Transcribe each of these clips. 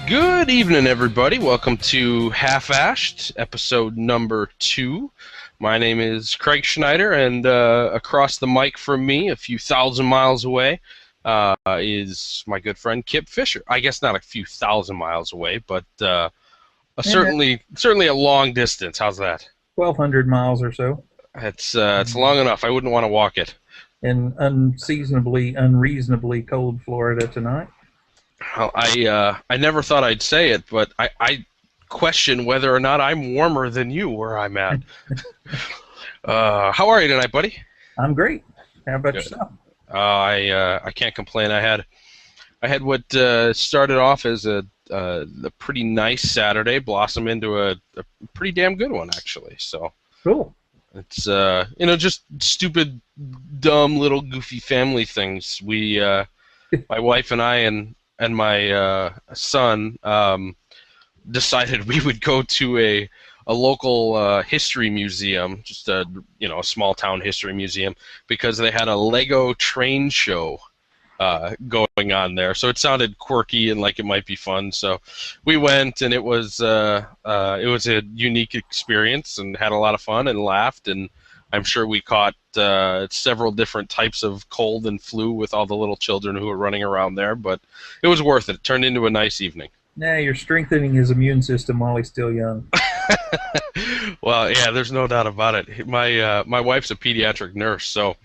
Good evening, everybody. Welcome to Half-Ashed, episode number 2. My name is Craig Schneider, and across the mic from me, a few thousand miles away, is my good friend Kip Fisher. I guess not a few thousand miles away, but certainly a long distance. How's that? 1,200 miles or so. It's long enough. I wouldn't want to walk it. In unreasonably cold Florida tonight. Well, I never thought I'd say it, but I question whether or not I'm warmer than you where I'm at. How are you tonight, buddy? I'm great. How about Good. yourself? I can't complain. I had what started off as a pretty nice Saturday blossom into a pretty damn good one, actually. So Cool. it's just stupid, dumb little goofy family things. We my wife and I and my son decided we would go to a local history museum, just a small town history museum, because they had a Lego train show going on there. So it sounded quirky and like it might be fun. So we went, and it was a unique experience, and had a lot of fun and laughed, and I'm sure we caught several different types of cold and flu with all the little children who were running around there, but it was worth it. It turned into a nice evening. Yeah, you're strengthening his immune system while he's still young. Well, yeah, there's no doubt about it. My wife's a pediatric nurse, so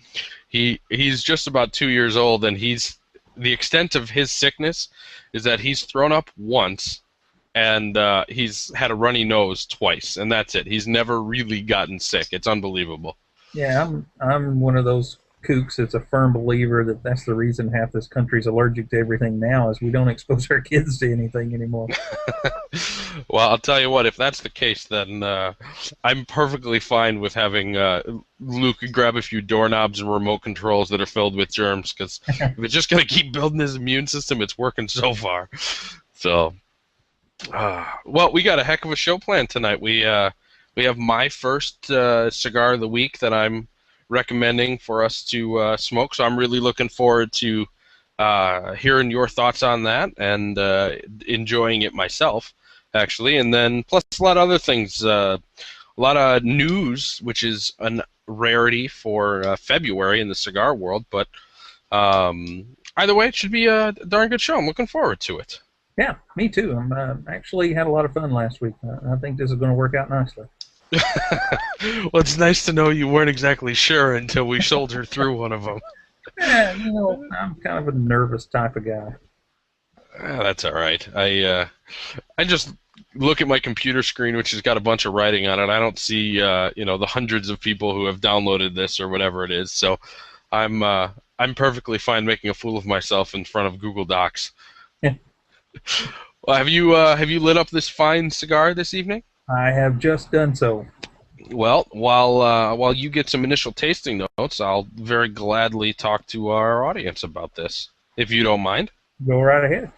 he's just about 2 years old, and the extent of his sickness is that he's thrown up once, and he's had a runny nose twice, and that's it. He's never really gotten sick. It's unbelievable. Yeah, I'm one of those kooks that's a firm believer that's the reason half this country's allergic to everything now, is we don't expose our kids to anything anymore. Well, I'll tell you what, if that's the case, then I'm perfectly fine with having Luke grab a few doorknobs and remote controls that are filled with germs, because if it's just going to keep building his immune system, it's working so far. So, well, we got a heck of a show planned tonight. We have my first cigar of the week that I'm recommending for us to smoke, so I'm really looking forward to hearing your thoughts on that and enjoying it myself, actually. And then plus a lot of other things, a lot of news, which is a rarity for February in the cigar world, but either way, it should be a darn good show. I'm looking forward to it. Yeah, me too. I'm actually had a lot of fun last week. I think this is going to work out nicely. Well, it's nice to know you weren't exactly sure until we soldiered through one of them. Yeah, I'm kind of a nervous type of guy. That's all right. I just look at my computer screen, which has got a bunch of writing on it. I don't see the hundreds of people who have downloaded this or whatever it is. So I'm perfectly fine making a fool of myself in front of Google Docs. Yeah. Well, have you lit up this fine cigar this evening? I have just done so. Well, while you get some initial tasting notes, I'll very gladly talk to our audience about this, if you don't mind. Go right ahead.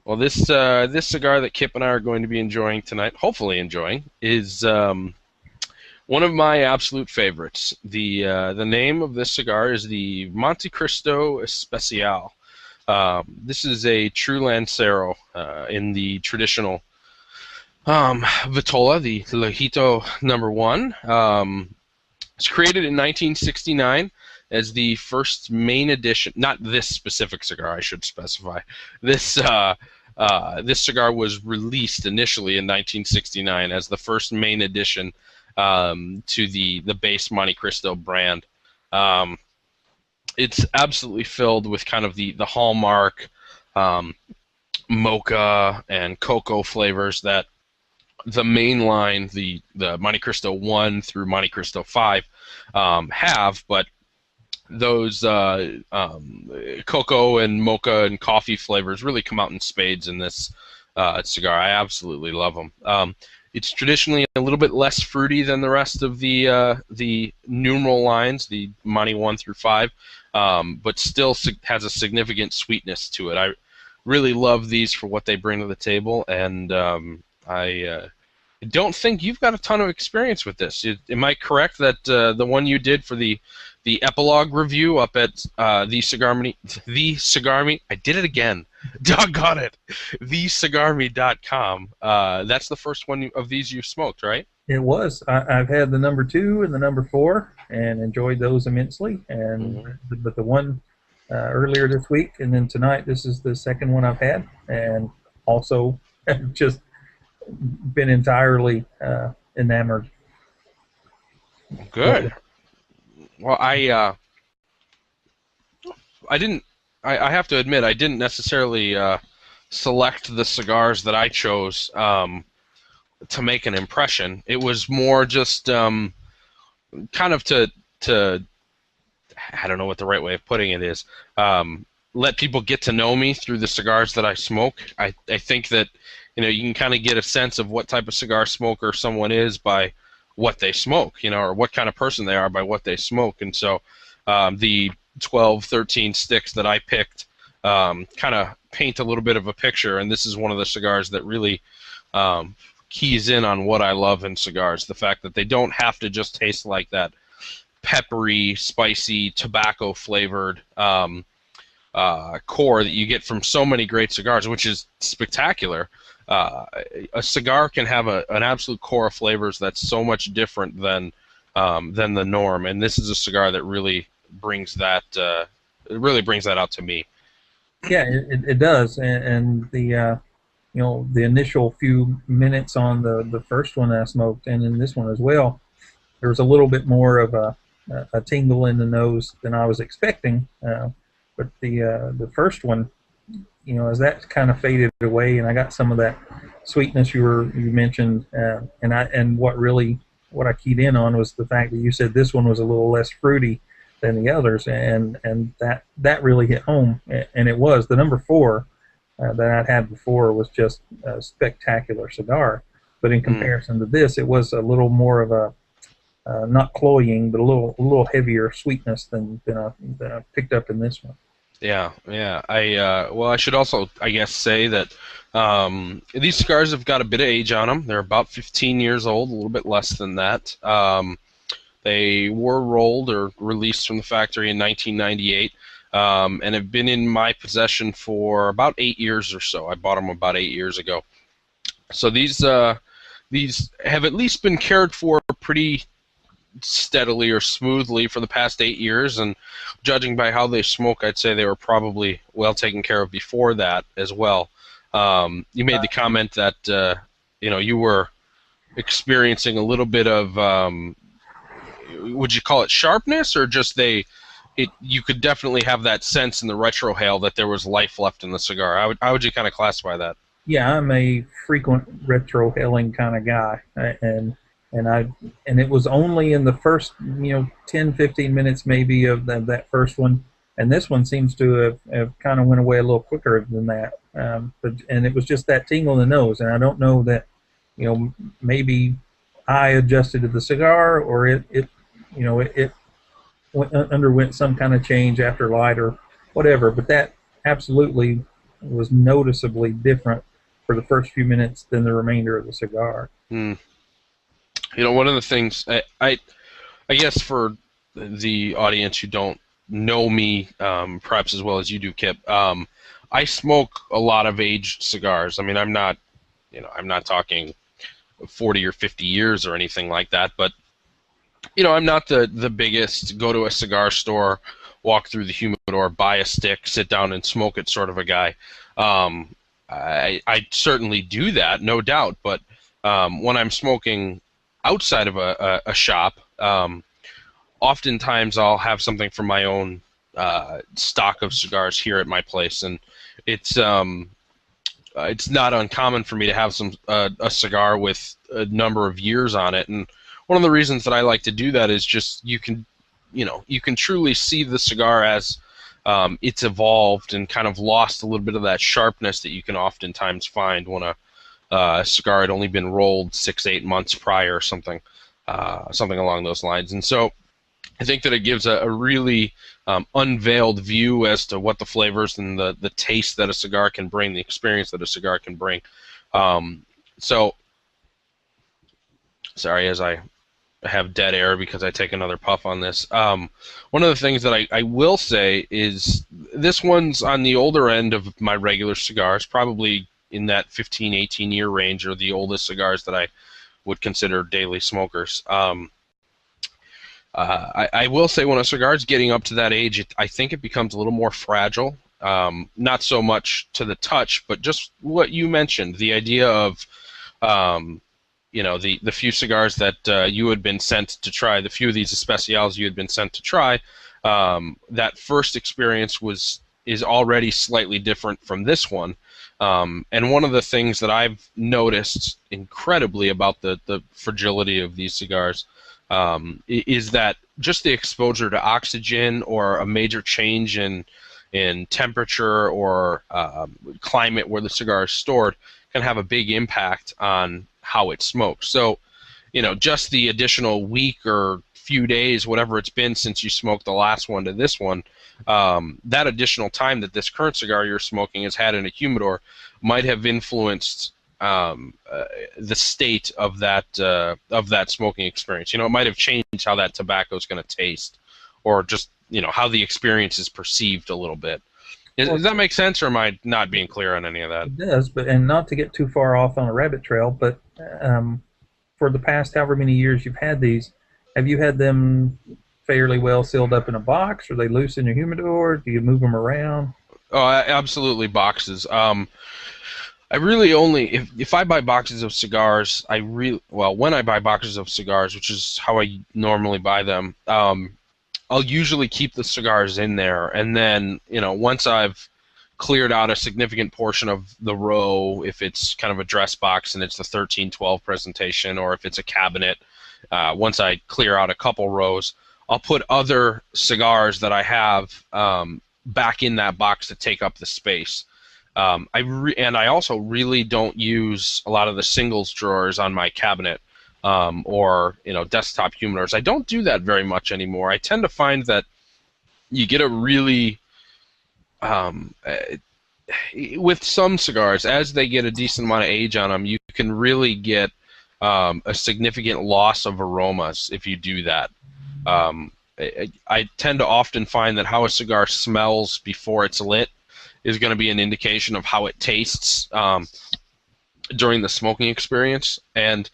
Well, this cigar that Kip and I are going to be enjoying tonight, hopefully enjoying, is one of my absolute favorites. The name of this cigar is the Monte Cristo Especial. This is a true Lancero in the traditional Vitola, the Lojito #1. It's created in 1969 as the first main edition. Not this specific cigar, I should specify. This cigar was released initially in 1969 as the first main addition to the base Monte Cristo brand. It's absolutely filled with kind of the hallmark mocha and cocoa flavors that the main line, the Monte Cristo 1 through Monte Cristo 5 have, but those cocoa and mocha and coffee flavors really come out in spades in this cigar. I absolutely love them. It's traditionally a little bit less fruity than the rest of the numeral lines, the Monte 1 through 5, but still has a significant sweetness to it. I really love these for what they bring to the table, and don't think you've got a ton of experience with this. Am I correct that the one you did for the epilogue review up at the Cigar Me, I did it again. Doggone it. thecigarme.com. That's the first one of these you smoked, right? It was. I've had the number 2 and the number 4 and enjoyed those immensely. And Mm-hmm. but the one earlier this week and then tonight, this is the second one I've had, and also just been entirely enamored. Good. Well, I didn't. I have to admit, I didn't necessarily select the cigars that I chose to make an impression. It was more just kind of to I don't know what the right way of putting it is. Let people get to know me through the cigars that I smoke. I think that you can kind of get a sense of what type of cigar smoker someone is by what they smoke, or what kind of person they are by what they smoke. And so the 12, 13 sticks that I picked kind of paint a little bit of a picture, and this is one of the cigars that really keys in on what I love in cigars, the fact that they don't have to just taste like that peppery, spicy, tobacco-flavored core that you get from so many great cigars, which is spectacular. A cigar can have an absolute core of flavors that's so much different than the norm, and this is a cigar that really brings that out to me. Yeah, it does, and the the initial few minutes on the first one I smoked, and in this one as well, there was a little bit more of a tingle in the nose than I was expecting. But the first one, as that kind of faded away, and I got some of that sweetness you mentioned, and what I keyed in on was the fact that you said this one was a little less fruity than the others, and that really hit home, and it was the number 4 that I'd had before was just a spectacular cigar, but in comparison to this, it was a little more of a not cloying, but a little heavier sweetness than I picked up in this one. Yeah. I should also, I guess, say that these cigars have got a bit of age on them. They're about 15 years old, a little bit less than that. They were rolled or released from the factory in 1998, and have been in my possession for about 8 years or so. I bought them about 8 years ago. So these have at least been cared for pretty steadily or smoothly for the past 8 years, and judging by how they smoke, I'd say they were probably well taken care of before that as well. You made the comment that you were experiencing a little bit of would you call it sharpness, or just you could definitely have that sense in the retrohale that there was life left in the cigar. How would you kind of classify that? Yeah, I'm a frequent retrohaling kind of guy, and it was only in the first 10, 15 minutes maybe of that first one, and this one seems to have kind of went away a little quicker than that. And it was just that tingle in the nose, and I don't know that maybe I adjusted to the cigar, or it underwent some kind of change after light or whatever, but that absolutely was noticeably different for the first few minutes than the remainder of the cigar. One of the things I guess for the audience who don't know me perhaps as well as you do, Kip, I smoke a lot of aged cigars. I mean, I'm not talking 40 or 50 years or anything like that, but I'm not the biggest go to a cigar store, walk through the humidor, buy a stick, sit down and smoke it sort of a guy. I certainly do that, no doubt, but when I'm smoking outside of a shop, oftentimes I'll have something from my own stock of cigars here at my place, and it's not uncommon for me to have a cigar with a number of years on it. And one of the reasons that I like to do that is just you can truly see the cigar as it's evolved and kind of lost a little bit of that sharpness that you can oftentimes find when a cigar had only been rolled 6-8 months prior, or something along those lines. And so I think that it gives a really unveiled view as to what the flavors and the taste that a cigar can bring, the experience that a cigar can bring. So Sorry, as I have dead air because I take another puff on this. One of the things that I will say is this one's on the older end of my regular cigars, probably in that 15, 18-year range, or the oldest cigars that I would consider daily smokers. I will say when a cigar is getting up to that age, I think it becomes a little more fragile. Not so much to the touch, but just what you mentioned, the idea of the few cigars that you had been sent to try, the few of these especials you had been sent to try, that first experience is already slightly different from this one. And one of the things that I've noticed incredibly about the fragility of these cigars is that just the exposure to oxygen or a major change in temperature or climate where the cigar is stored can have a big impact on how it smokes. So, just the additional week or few days, whatever it's been since you smoked the last one to this one, that additional time that this current cigar you're smoking has had in a humidor might have influenced the state of that smoking experience. It might have changed how that tobacco is going to taste, or just how the experience is perceived a little bit. Does that make sense, or am I not being clear on any of that? It does, and not to get too far off on a rabbit trail, but for the past however many years you've had these, have you had them fairly well sealed up in a box? Are they loose in your humidor? Do you move them around? Oh, absolutely, boxes. I really only, if I buy boxes of cigars, when I buy boxes of cigars, which is how I normally buy them, I'll usually keep the cigars in there, and then once I've cleared out a significant portion of the row, if it's kind of a dress box and it's the 1312 presentation, or if it's a cabinet, once I clear out a couple rows, I'll put other cigars that I have back in that box to take up the space. And I also really don't use a lot of the singles drawers on my cabinet. Or desktop humidors. I don't do that very much anymore. I tend to find that you get a really with some cigars, as they get a decent amount of age on them, you can really get a significant loss of aromas if you do that. I tend to often find that how a cigar smells before it's lit is going to be an indication of how it tastes during the smoking experience. And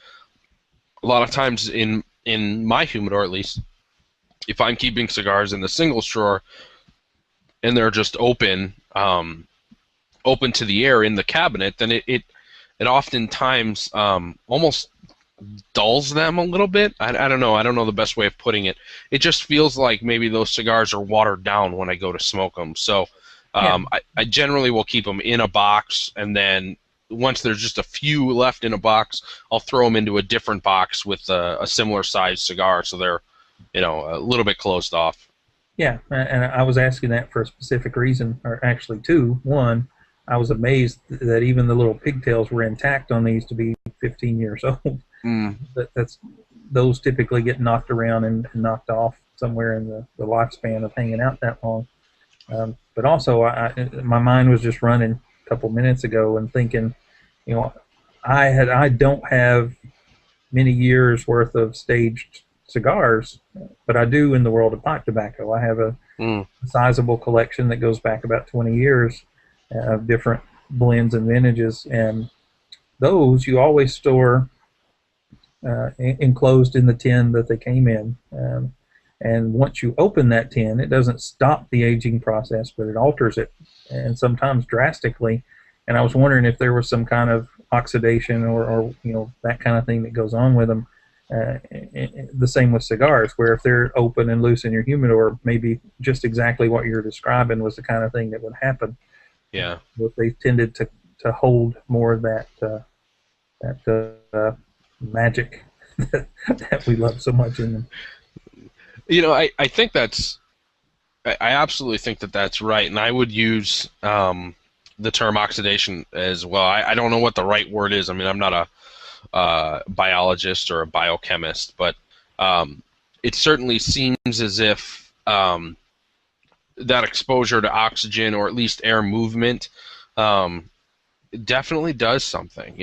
a lot of times in my humidor, at least, if I'm keeping cigars in the singles drawer and they're just open to the air in the cabinet, then it oftentimes almost dulls them a little bit. I don't know. I don't know the best way of putting it. It just feels like maybe those cigars are watered down when I go to smoke them. So I generally will keep them in a box, and then once there's just a few left in a box, I'll throw them into a different box with a similar sized cigar, so they're, a little bit closed off. Yeah, and I was asking that for a specific reason, or actually two. One, I was amazed that even the little pigtails were intact on these to be 15 years old. Those typically get knocked around and knocked off somewhere in the lifespan of hanging out that long. But also, my mind was just running a couple minutes ago and thinking, I don't have many years worth of staged cigars, but I do in the world of pipe tobacco. I have a sizable collection that goes back about 20 years of different blends and vintages, and those you always store enclosed in the tin that they came in. And once you open that tin, it doesn't stop the aging process, but it alters it, and sometimes drastically. And I was wondering if there was some kind of oxidation or that kind of thing that goes on with them. The same with cigars, where if they're open and loose in your humidor, maybe just exactly what you're describing was the kind of thing that would happen. Yeah. If they tended to hold more of that magic that we love so much in them. I think I absolutely think that's right, and I would use the term oxidation as well. I don't know what the right word is. I mean, I'm not a biologist or a biochemist, but it certainly seems as if that exposure to oxygen, or at least air movement, definitely does something.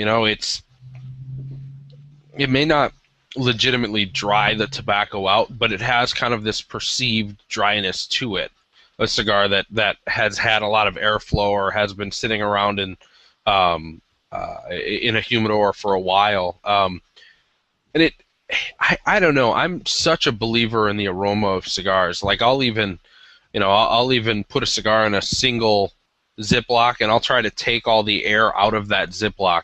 It may not legitimately dry the tobacco out, but it has kind of this perceived dryness to it. A cigar that has had a lot of airflow or has been sitting around in a humidor for a while. And I don't know. I'm such a believer in the aroma of cigars. Like I'll even, I'll even put a cigar in a single Ziploc, and I'll try to take all the air out of that Ziploc.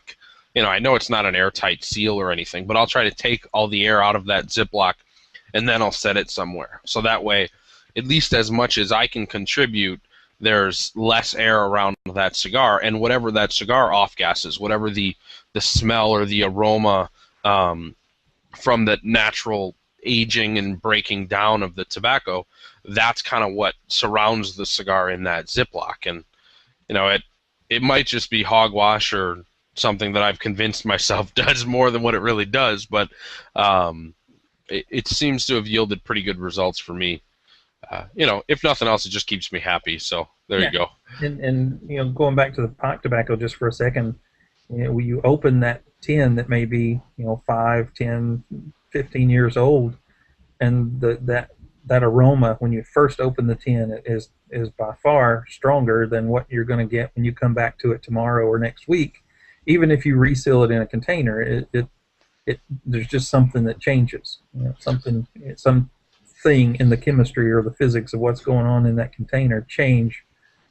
I know it's not an airtight seal or anything, but I'll try to take all the air out of that Ziploc, and then I'll set it somewhere. So that way, at least as much as I can contribute, there's less air around that cigar, and whatever that cigar off-gasses, whatever the smell or the aroma from the natural aging and breaking down of the tobacco, that's kind of what surrounds the cigar in that Ziploc. And it might just be hogwash or something that I've convinced myself does more than what it really does, but it seems to have yielded pretty good results for me. If nothing else, it just keeps me happy. So there you go. And going back to the pipe tobacco just for a second, when you open that tin that may be 5, 10, 15 years old, and that aroma when you first open the tin is by far stronger than what you're going to get when you come back to it tomorrow or next week. Even if you reseal it in a container, there's just something that changes. Something in the chemistry or the physics of what's going on in that container change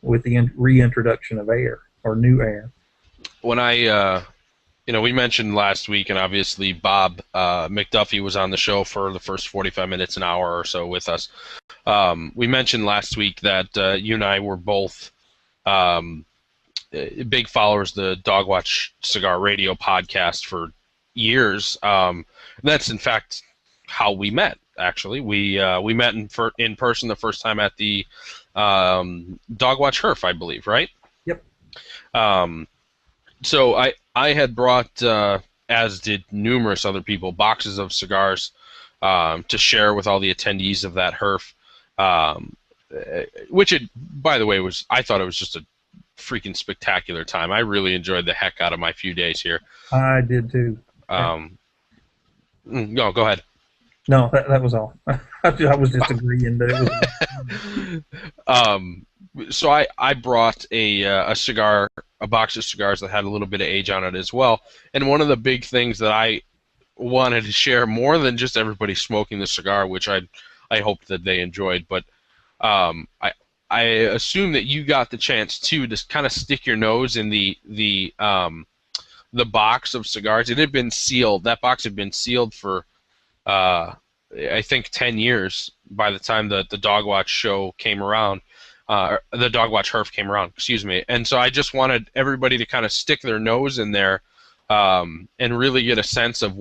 with the reintroduction of air or new air. When we mentioned last week, and obviously Bob McDuffie was on the show for the first 45 minutes, an hour or so with us. We mentioned last week that you and I were both big followers of the Dogwatch Cigar Radio podcast for years. That's in fact how we met. Actually, we met in person the first time at the Dogwatch Herf, I believe, right? Yep. So I had brought, as did numerous other people, boxes of cigars to share with all the attendees of that Herf, which by the way, I thought it was just a freaking spectacular time. I really enjoyed the heck out of my few days here. I did too. No, go ahead. No, that was all. I was just agreeing that it was. So I brought a box of cigars that had a little bit of age on it as well. And one of the big things that I wanted to share, more than just everybody smoking the cigar, which I hoped that they enjoyed, but I assume that you got the chance too to kind of stick your nose in the box of cigars. It had been sealed. That box had been sealed for I think 10 years by the time the Dogwatch show came around. The Dogwatch Herf came around, excuse me. And so I just wanted everybody to kind of stick their nose in there and really get a sense of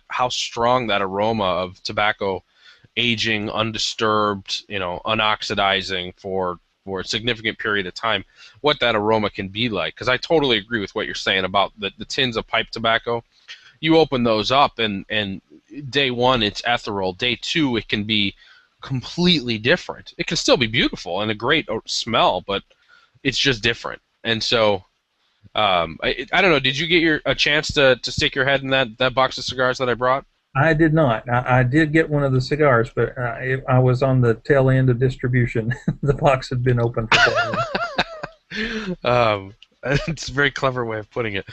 how strong that aroma of tobacco aging undisturbed, unoxidizing for a significant period of time, what that aroma can be like. Because I totally agree with what you're saying about the tins of pipe tobacco. You open those up, and day one it's ethereal. Day two it can be completely different. It can still be beautiful and a great smell, but it's just different. And so I don't know. Did you get a chance to stick your head in that box of cigars that I brought? I did not. I did get one of the cigars, but I was on the tail end of distribution. The box had been open for quite a while. It's a very clever way of putting it.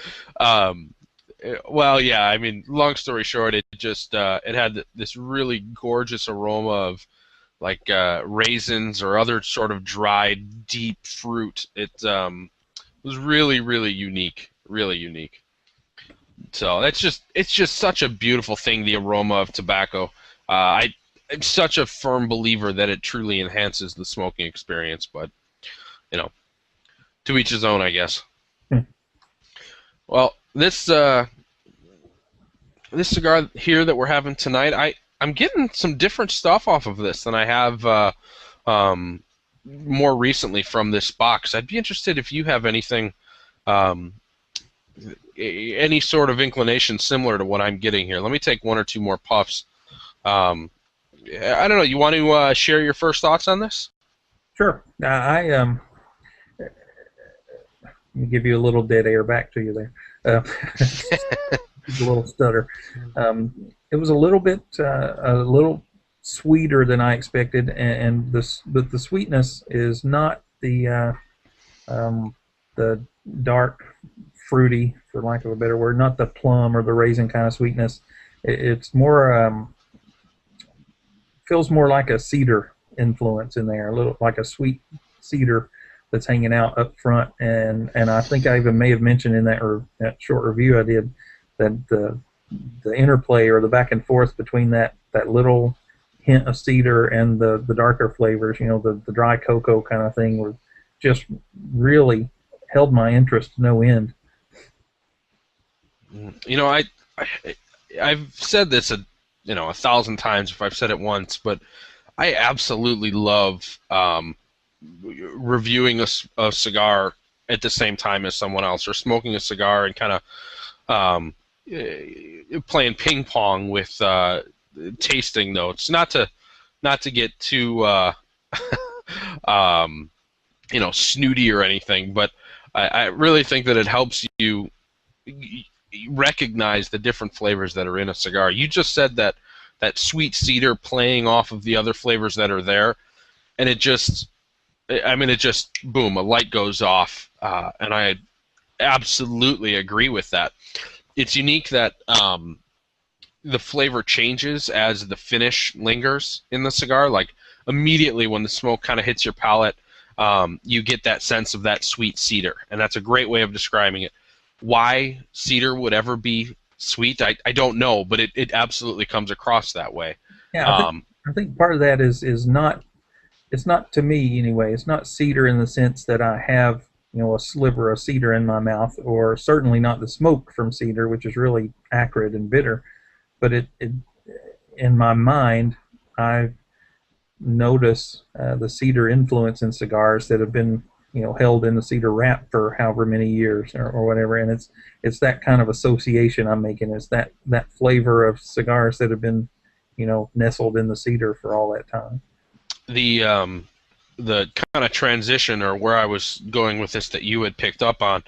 Well, yeah. I mean, long story short, it just it had this really gorgeous aroma of like raisins or other sort of dried deep fruit. It was really, really unique. Really unique. So it's just such a beautiful thing, the aroma of tobacco. I'm such a firm believer that it truly enhances the smoking experience, but to each his own, I guess. Well, this cigar here that we're having tonight, I'm getting some different stuff off of this than I have more recently from this box. I'd be interested if you have anything. Any sort of inclination similar to what I'm getting here. Let me take one or two more puffs. I don't know. You want to share your first thoughts on this? Sure. Let me give you a little dead air back to you there. a little stutter. It was a little sweeter than I expected, and but the sweetness is not um, the dark fruity, for lack of a better word, not the plum or the raisin kind of sweetness. It's more feels more like a cedar influence in there, a little like a sweet cedar that's hanging out up front. And I think I even may have mentioned in that short review I did that the interplay or the back and forth between that little hint of cedar and the darker flavors, the dry cocoa kind of thing, was just really held my interest to no end. You know, I've said this a thousand times if I've said it once, but I absolutely love reviewing a cigar at the same time as someone else, or smoking a cigar and kind of playing ping pong with tasting notes. Not to get too snooty or anything, but I really think that it helps you recognize the different flavors that are in a cigar. You just said that sweet cedar playing off of the other flavors that are there, and it just boom, a light goes off, and I absolutely agree with that. It's unique that the flavor changes as the finish lingers in the cigar. Like immediately when the smoke kind of hits your palate, you get that sense of that sweet cedar, and that's a great way of describing it. Why cedar would ever be sweet, I don't know, but it absolutely comes across that way. Yeah, I think part of that is not, it's not, to me anyway, it's not cedar in the sense that I have a sliver of cedar in my mouth, or certainly not the smoke from cedar, which is really acrid and bitter. But it in my mind, I notice the cedar influence in cigars that have been held in the cedar wrap for however many years, or whatever, and it's that kind of association I'm making. Is that flavor of cigars that have been nestled in the cedar for all that time. The kind of transition, or where I was going with this, that you had picked up on,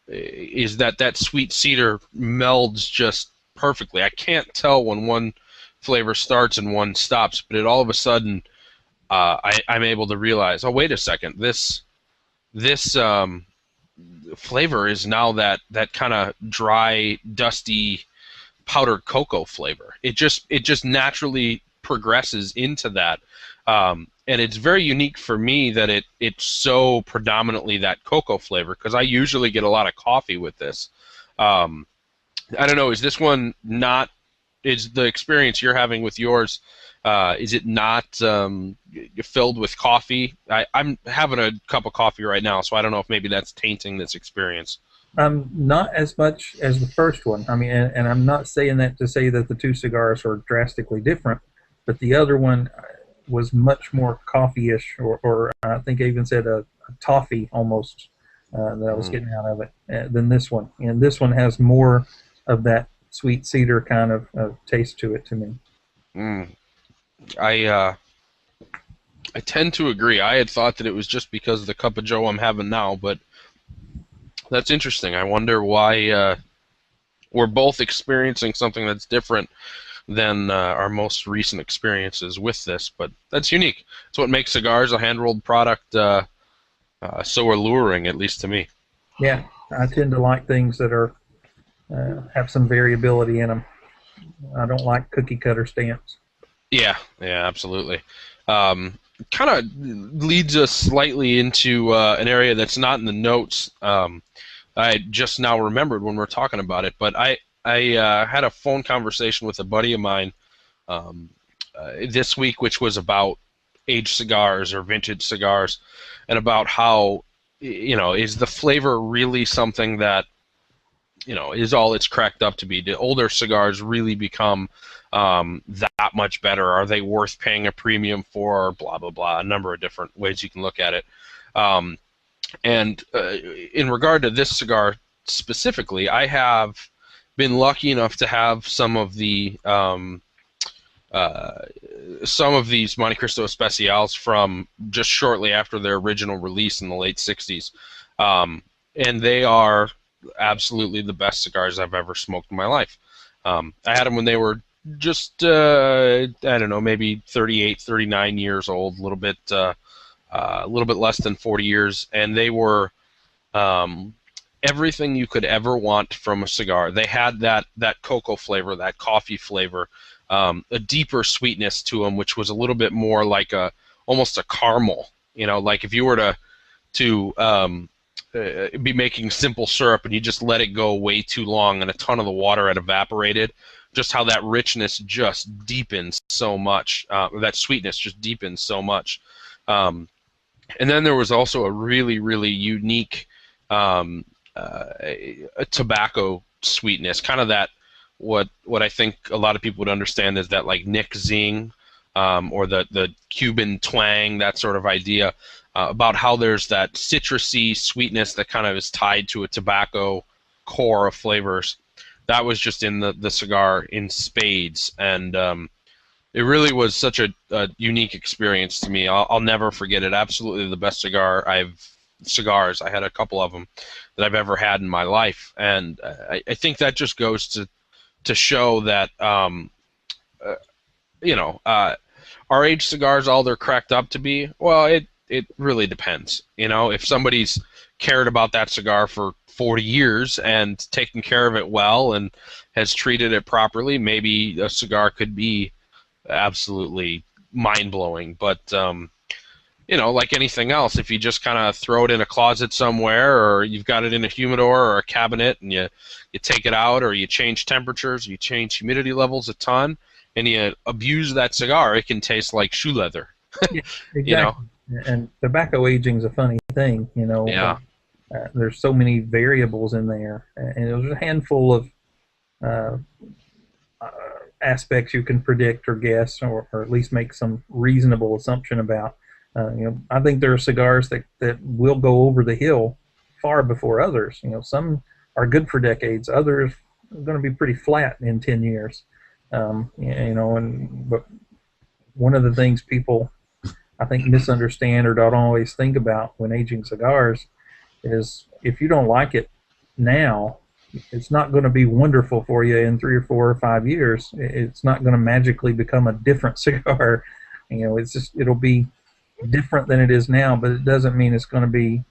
is that sweet cedar melds just perfectly. I can't tell when one flavor starts and one stops, but it all of a sudden I'm able to realize, oh, wait a second, this flavor is now that kind of dry, dusty, powdered cocoa flavor. It just naturally progresses into that, and it's very unique for me that it's so predominantly that cocoa flavor, because I usually get a lot of coffee with this. I don't know, is this one not? Is the experience you're having with yours? Is it not filled with coffee? I'm having a cup of coffee right now, so I don't know if maybe that's tainting this experience. Not as much as the first one. I mean, and I'm not saying that to say that the two cigars are drastically different, but the other one was much more coffee-ish, or I think I even said a toffee almost, that I was getting out of it, than this one. And this one has more of that sweet cedar kind of taste to it to me. Mm. I tend to agree. I had thought that it was just because of the cup of Joe I'm having now, but that's interesting. I wonder why we're both experiencing something that's different than our most recent experiences with this, but that's unique. It's what makes cigars, a hand-rolled product, so alluring, at least to me. Yeah, I tend to like things that are have some variability in them. I don't like cookie cutter stamps. Yeah, absolutely. Kind of leads us slightly into an area that's not in the notes. I just now remembered when we're talking about it, but I had a phone conversation with a buddy of mine this week, which was about aged cigars or vintage cigars, and about how, is the flavor really something that, is all it's cracked up to be? Do older cigars really become that much better? Are they worth paying a premium for? Blah, blah, blah. A number of different ways you can look at it. And in regard to this cigar specifically, I have been lucky enough to have some of these Monte Cristo Especials from just shortly after their original release in the late 60s. And they are absolutely the best cigars I've ever smoked in my life. I had them when they were just, I don't know, maybe 38, 39 years old, a little bit less than 40 years, and they were um, everything you could ever want from a cigar. They had that cocoa flavor, that coffee flavor, a deeper sweetness to them, which was a little bit more like almost a caramel. You know, like if you were to be making simple syrup and you just let it go way too long and a ton of the water had evaporated, just how that richness just deepens so much, that sweetness just deepens so much. Um, and then there was also a really, really unique um, a tobacco sweetness, kind of that what I think a lot of people would understand is that like Nick Zing, or the Cuban twang, that sort of idea, about how there's that citrusy sweetness that kind of is tied to a tobacco core of flavors. That was just in the cigar in spades, and it really was such a unique experience to me. I'll never forget it. Absolutely the best cigars. I had a couple of them that I've ever had in my life, and I think that just goes to show that uh, you know, are aged cigars all they're cracked up to be? Well, it really depends. You know, if somebody's cared about that cigar for 40 years and taken care of it well and has treated it properly, maybe a cigar could be absolutely mind-blowing. But you know, like anything else, if you just kind of throw it in a closet somewhere, or you've got it in a humidor or a cabinet, and you take it out, or you change temperatures, you change humidity levels a ton, and you abuse that cigar, it can taste like shoe leather. Yeah, You know? exactly. And tobacco aging is a funny thing, you know. Yeah. There's so many variables in there, and there's a handful of uh, uh, aspects you can predict or guess, or at least make some reasonable assumption about. You know, I think there are cigars that will go over the hill far before others. You know, some are good for decades, others are going to be pretty flat in 10 years. You know, but one of the things people I think misunderstand or don't always think about when aging cigars is if you don't like it now, it's not going to be wonderful for you in 3 or 4 or 5 years. It's not going to magically become a different cigar. You know, it'll be different than it is now, but it doesn't mean it's going to be,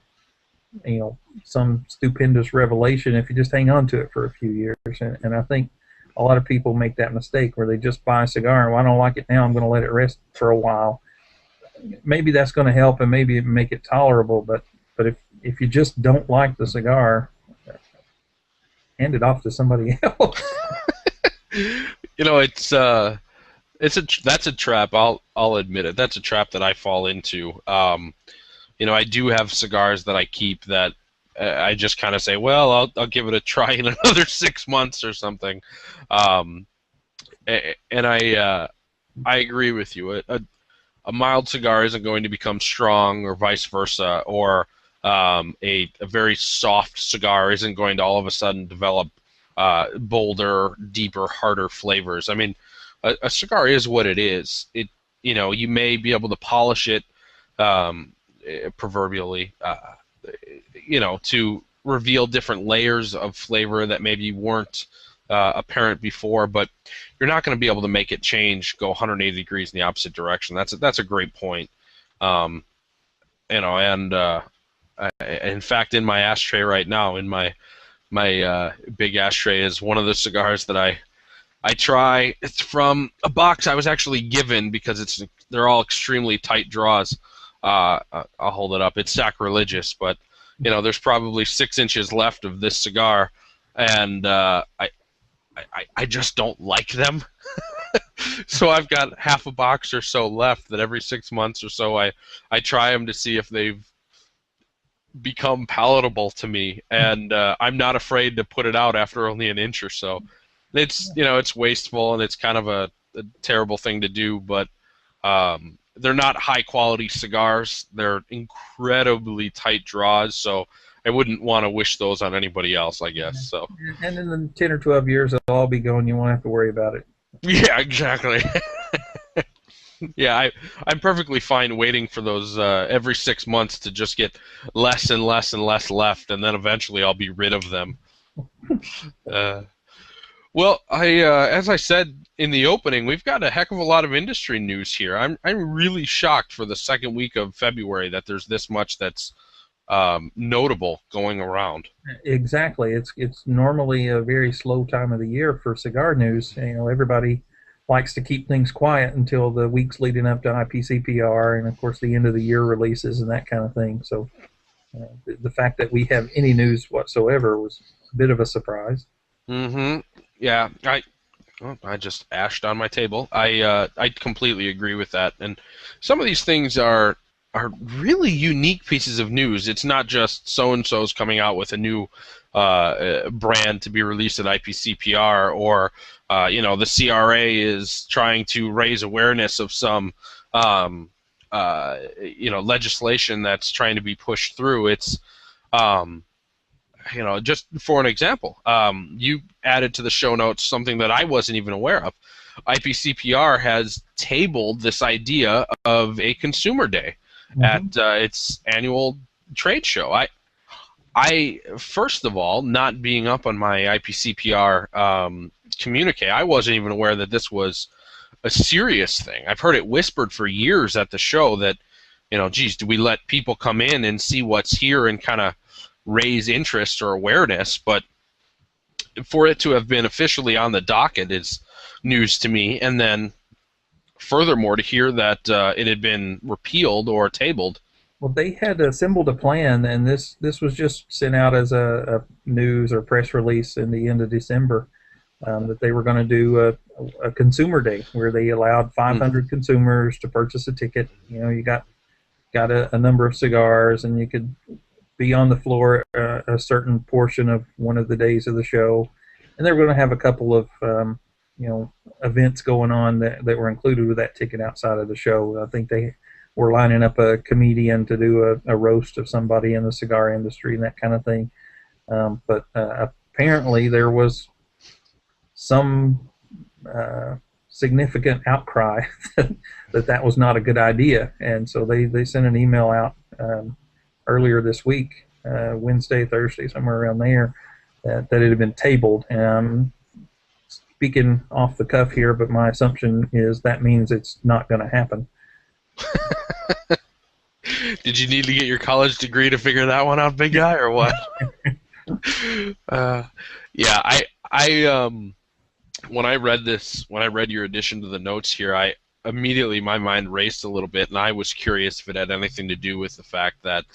you know, some stupendous revelation if you just hang on to it for a few years. And I think a lot of people make that mistake where they just buy a cigar and, well, I don't like it now, I'm going to let it rest for a while. Maybe that's going to help and maybe make it tolerable, but if you just don't like the cigar, hand it off to somebody else. You know, that's a trap. I'll admit it. That's a trap that I fall into. You know, I do have cigars that I keep that I just kind of say, well, I'll give it a try in another 6 months or something. And I agree with you. A mild cigar isn't going to become strong, or vice versa, or a very soft cigar isn't going to all of a sudden develop bolder, deeper, harder flavors. I mean, a cigar is what it is. You know, you may be able to polish it, proverbially, you know, to reveal different layers of flavor that maybe weren't apparent before, but you're not going to be able to make it go 180 degrees in the opposite direction. That's a great point. You know, and in fact, in my ashtray right now, in my big ashtray, is one of the cigars that I try. It's from a box I was actually given because they're all extremely tight draws. I'll hold it up. It's sacrilegious, but you know, there's probably 6 inches left of this cigar, and I just don't like them. So I've got half a box or so left that every 6 months or so I try them to see if they've become palatable to me, and I'm not afraid to put it out after only an inch or so. It's, you know, it's wasteful and it's kind of a terrible thing to do, but they're not high quality cigars. They're incredibly tight draws, so I wouldn't want to wish those on anybody else, I guess. So. And in the 10 or 12 years, they'll all be gone. You won't have to worry about it. Yeah, exactly. Yeah, I'm perfectly fine waiting for those every 6 months to just get less and less and less left, and then eventually I'll be rid of them. Uh, well, as I said in the opening, we've got a heck of a lot of industry news here. I'm really shocked for the second week of February that there's this much that's notable going around. Exactly. It's normally a very slow time of the year for cigar news. You know, everybody likes to keep things quiet until the weeks leading up to IPCPR and of course the end of the year releases and that kind of thing. So the fact that we have any news whatsoever was a bit of a surprise. Mm-hmm. Yeah, I just ashed on my table. I completely agree with that. And some of these things are really unique pieces of news. It's not just so and so's coming out with a new brand to be released at IPCPR, or the CRA is trying to raise awareness of some legislation that's trying to be pushed through. It's um, just for an example, you added to the show notes something that I wasn't even aware of. IPCPR has tabled this idea of a consumer day at Mm-hmm. its annual trade show. I first of all, not being up on my IPCPR communique, I wasn't even aware that this was a serious thing. I've heard it whispered for years at the show that, geez, do we let people come in and see what's here and kind of raise interest or awareness? But for it to have been officially on the docket is news to me. And then, furthermore, to hear that it had been repealed or tabled. Well, they had assembled a plan, and this was just sent out as a news or press release in the end of December that they were going to do a consumer day where they allowed Mm, 500 consumers to purchase a ticket. You know, you got a number of cigars, and you could be on the floor a certain portion of one of the days of the show, and they were going to have a couple of events going on that were included with that ticket outside of the show. I think they were lining up a comedian to do a roast of somebody in the cigar industry and that kind of thing. But apparently there was some significant outcry that was not a good idea, and so they sent an email out earlier this week, Wednesday, Thursday, somewhere around there, that it had been tabled. And I'm speaking off the cuff here, but my assumption is that means it's not going to happen. Did you need to get your college degree to figure that one out, big guy, or what? uh, yeah, when I read this, when I read your addition to the notes here, I immediately my mind raced a little bit, and I was curious if it had anything to do with the fact that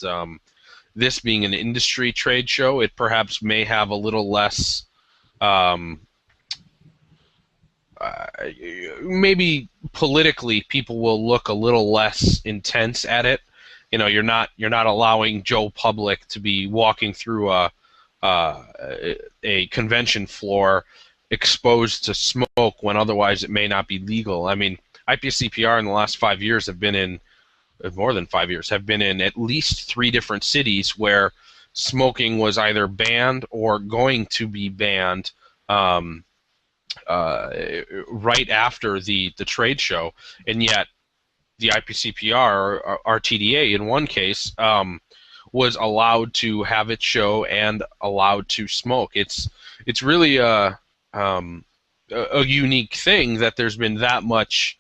this being an industry trade show, it perhaps may have a little less, um, uh, maybe politically, people will look a little less intense at it. You're not allowing Joe Public to be walking through uh, a convention floor exposed to smoke when otherwise it may not be legal. I mean, IPCPR in the last 5 years have been in more than 5 years have been in at least 3 different cities where smoking was either banned or going to be banned um, right after the trade show, and yet the IPCPR or RTDA in one case was allowed to have its show and allowed to smoke. It's really um, a unique thing that there's been that much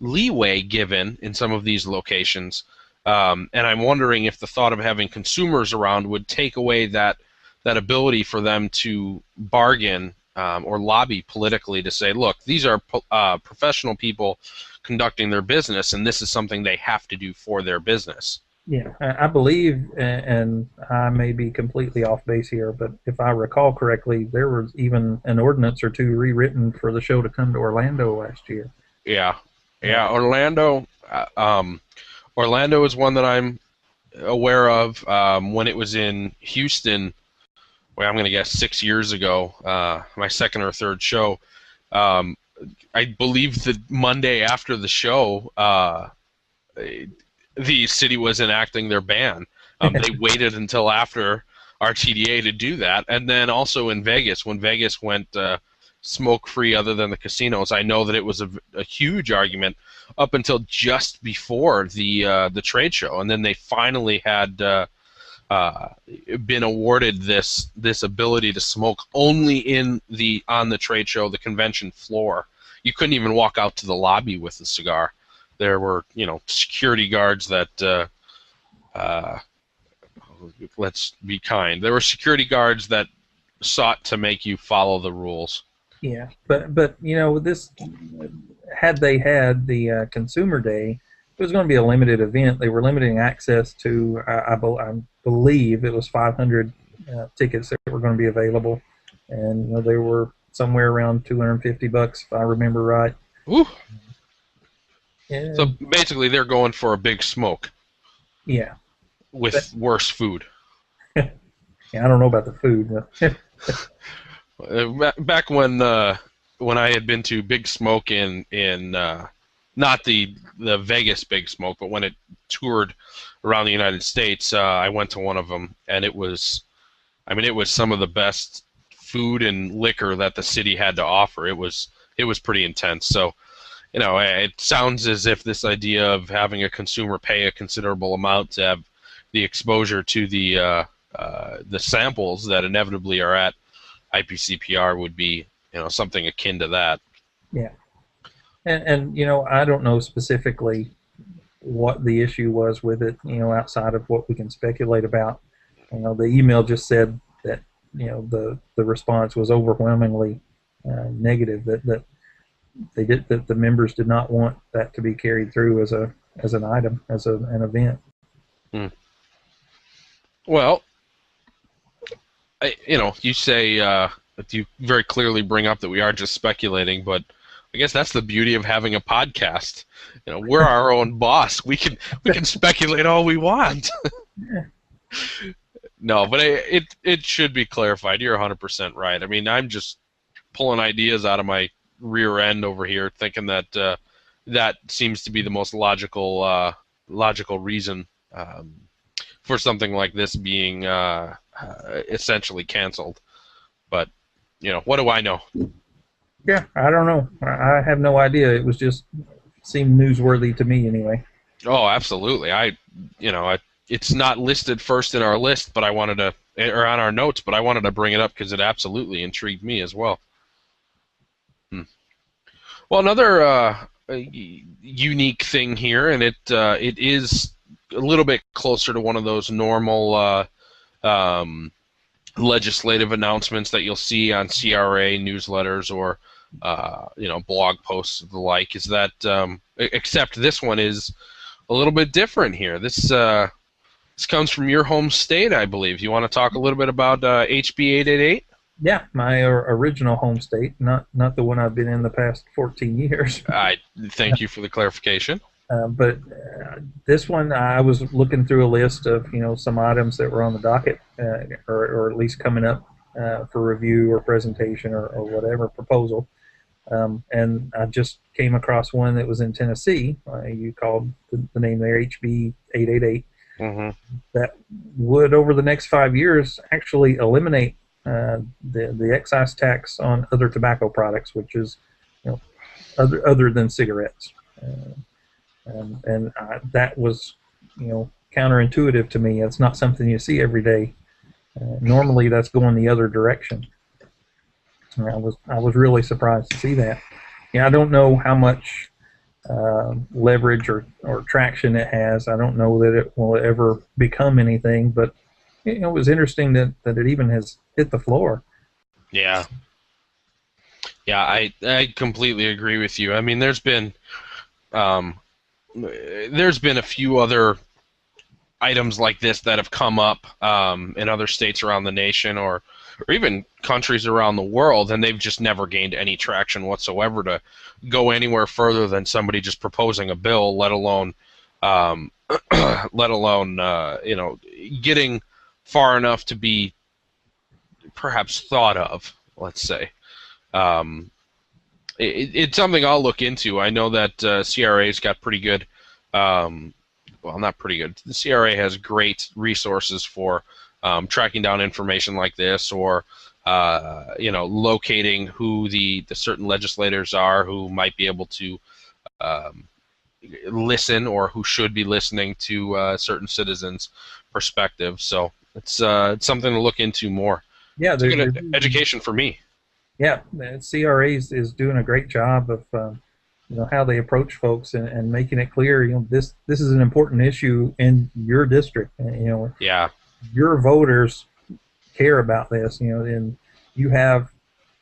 leeway given in some of these locations. And I'm wondering if the thought of having consumers around would take away that ability for them to bargain or lobby politically to say, look, these are professional people conducting their business, and this is something they have to do for their business. Yeah, I believe, and I may be completely off base here, but if I recall correctly, there was even an ordinance or two rewritten for the show to come to Orlando last year. Yeah, Uh, yeah. Orlando is one that I'm aware of. When it was in Houston, well, I'm going to guess 6 years ago, my second or third show. Um, I believe the Monday after the show, the city was enacting their ban. They waited until after RTDA to do that, and then also in Vegas, when Vegas went smoke-free other than the casinos. I know that it was a huge argument up until just before the trade show, and then they finally had been awarded this ability to smoke only on the trade show, the convention floor. You couldn't even walk out to the lobby with the cigar. There were, security guards that let's be kind. There were security guards that sought to make you follow the rules. Yeah, but this, had they had the consumer day, it was going to be a limited event. They were limiting access to, I believe it was 500 tickets that were going to be available, and they were somewhere around $250 if I remember right. Ooh. Yeah. So basically, they're going for a big smoke. Yeah. With worse food. Yeah, I don't know about the food. Back when I had been to Big Smoke in not the Vegas Big Smoke, but when it toured around the United States, I went to one of them, and it was some of the best food and liquor that the city had to offer. It was pretty intense. So, it sounds as if this idea of having a consumer pay a considerable amount to have the exposure to the samples that inevitably are at IPCPR would be, something akin to that. Yeah, and I don't know specifically what the issue was with it, outside of what we can speculate about. The email just said that the response was overwhelmingly negative, that the members did not want that to be carried through as an item, as an event. Well, you say that you very clearly bring up that we are just speculating, but I guess that's the beauty of having a podcast. We're our own boss. We can speculate all we want. No, but it should be clarified. You're 100% right. I mean, I'm just pulling ideas out of my rear end over here, thinking that that seems to be the most logical reason for something like this being essentially canceled. But what do I know? Yeah, I don't know. I have no idea. It was just seemed newsworthy to me anyway. Oh, absolutely. It's not listed first in our list, but on our notes, but I wanted to bring it up because it absolutely intrigued me as well. Well, another unique thing here, and it is a little bit closer to one of those normal legislative announcements that you'll see on CRA newsletters or blog posts of the like, is that except this one is a little bit different here. This comes from your home state, I believe. You want to talk a little bit about HB 888? Yeah, my original home state, not the one I've been in the past 14 years. I thank you for the clarification. But this one, I was looking through a list of some items that were on the docket, or at least coming up for review or presentation or whatever proposal, and I just came across one that was in Tennessee. You called the name there, HB 888. Mm-hmm. That would, over the next 5 years, actually eliminate the excise tax on other tobacco products, which is other than cigarettes. And that was, counterintuitive to me. It's not something you see every day. Normally, that's going the other direction. And I was really surprised to see that. I don't know how much leverage or traction it has. I don't know that it will ever become anything, but it was interesting that it even has hit the floor. Yeah. Yeah, I completely agree with you. I mean, there's been a few other items like this that have come up in other states around the nation or even countries around the world, and they've just never gained any traction whatsoever to go anywhere further than somebody just proposing a bill, let alone getting far enough to be perhaps thought of, let's say. It's something I'll look into. I know that CRA's got pretty good, well, not pretty good. The CRA has great resources for tracking down information like this, or locating who the certain legislators are who might be able to um, listen or who should be listening to certain citizens' perspectives. So it's something to look into more. Yeah, It's a good education for me. yeah, the CRA is doing a great job of how they approach folks and making it clear. This is an important issue in your district. And, Yeah, your voters care about this. And you have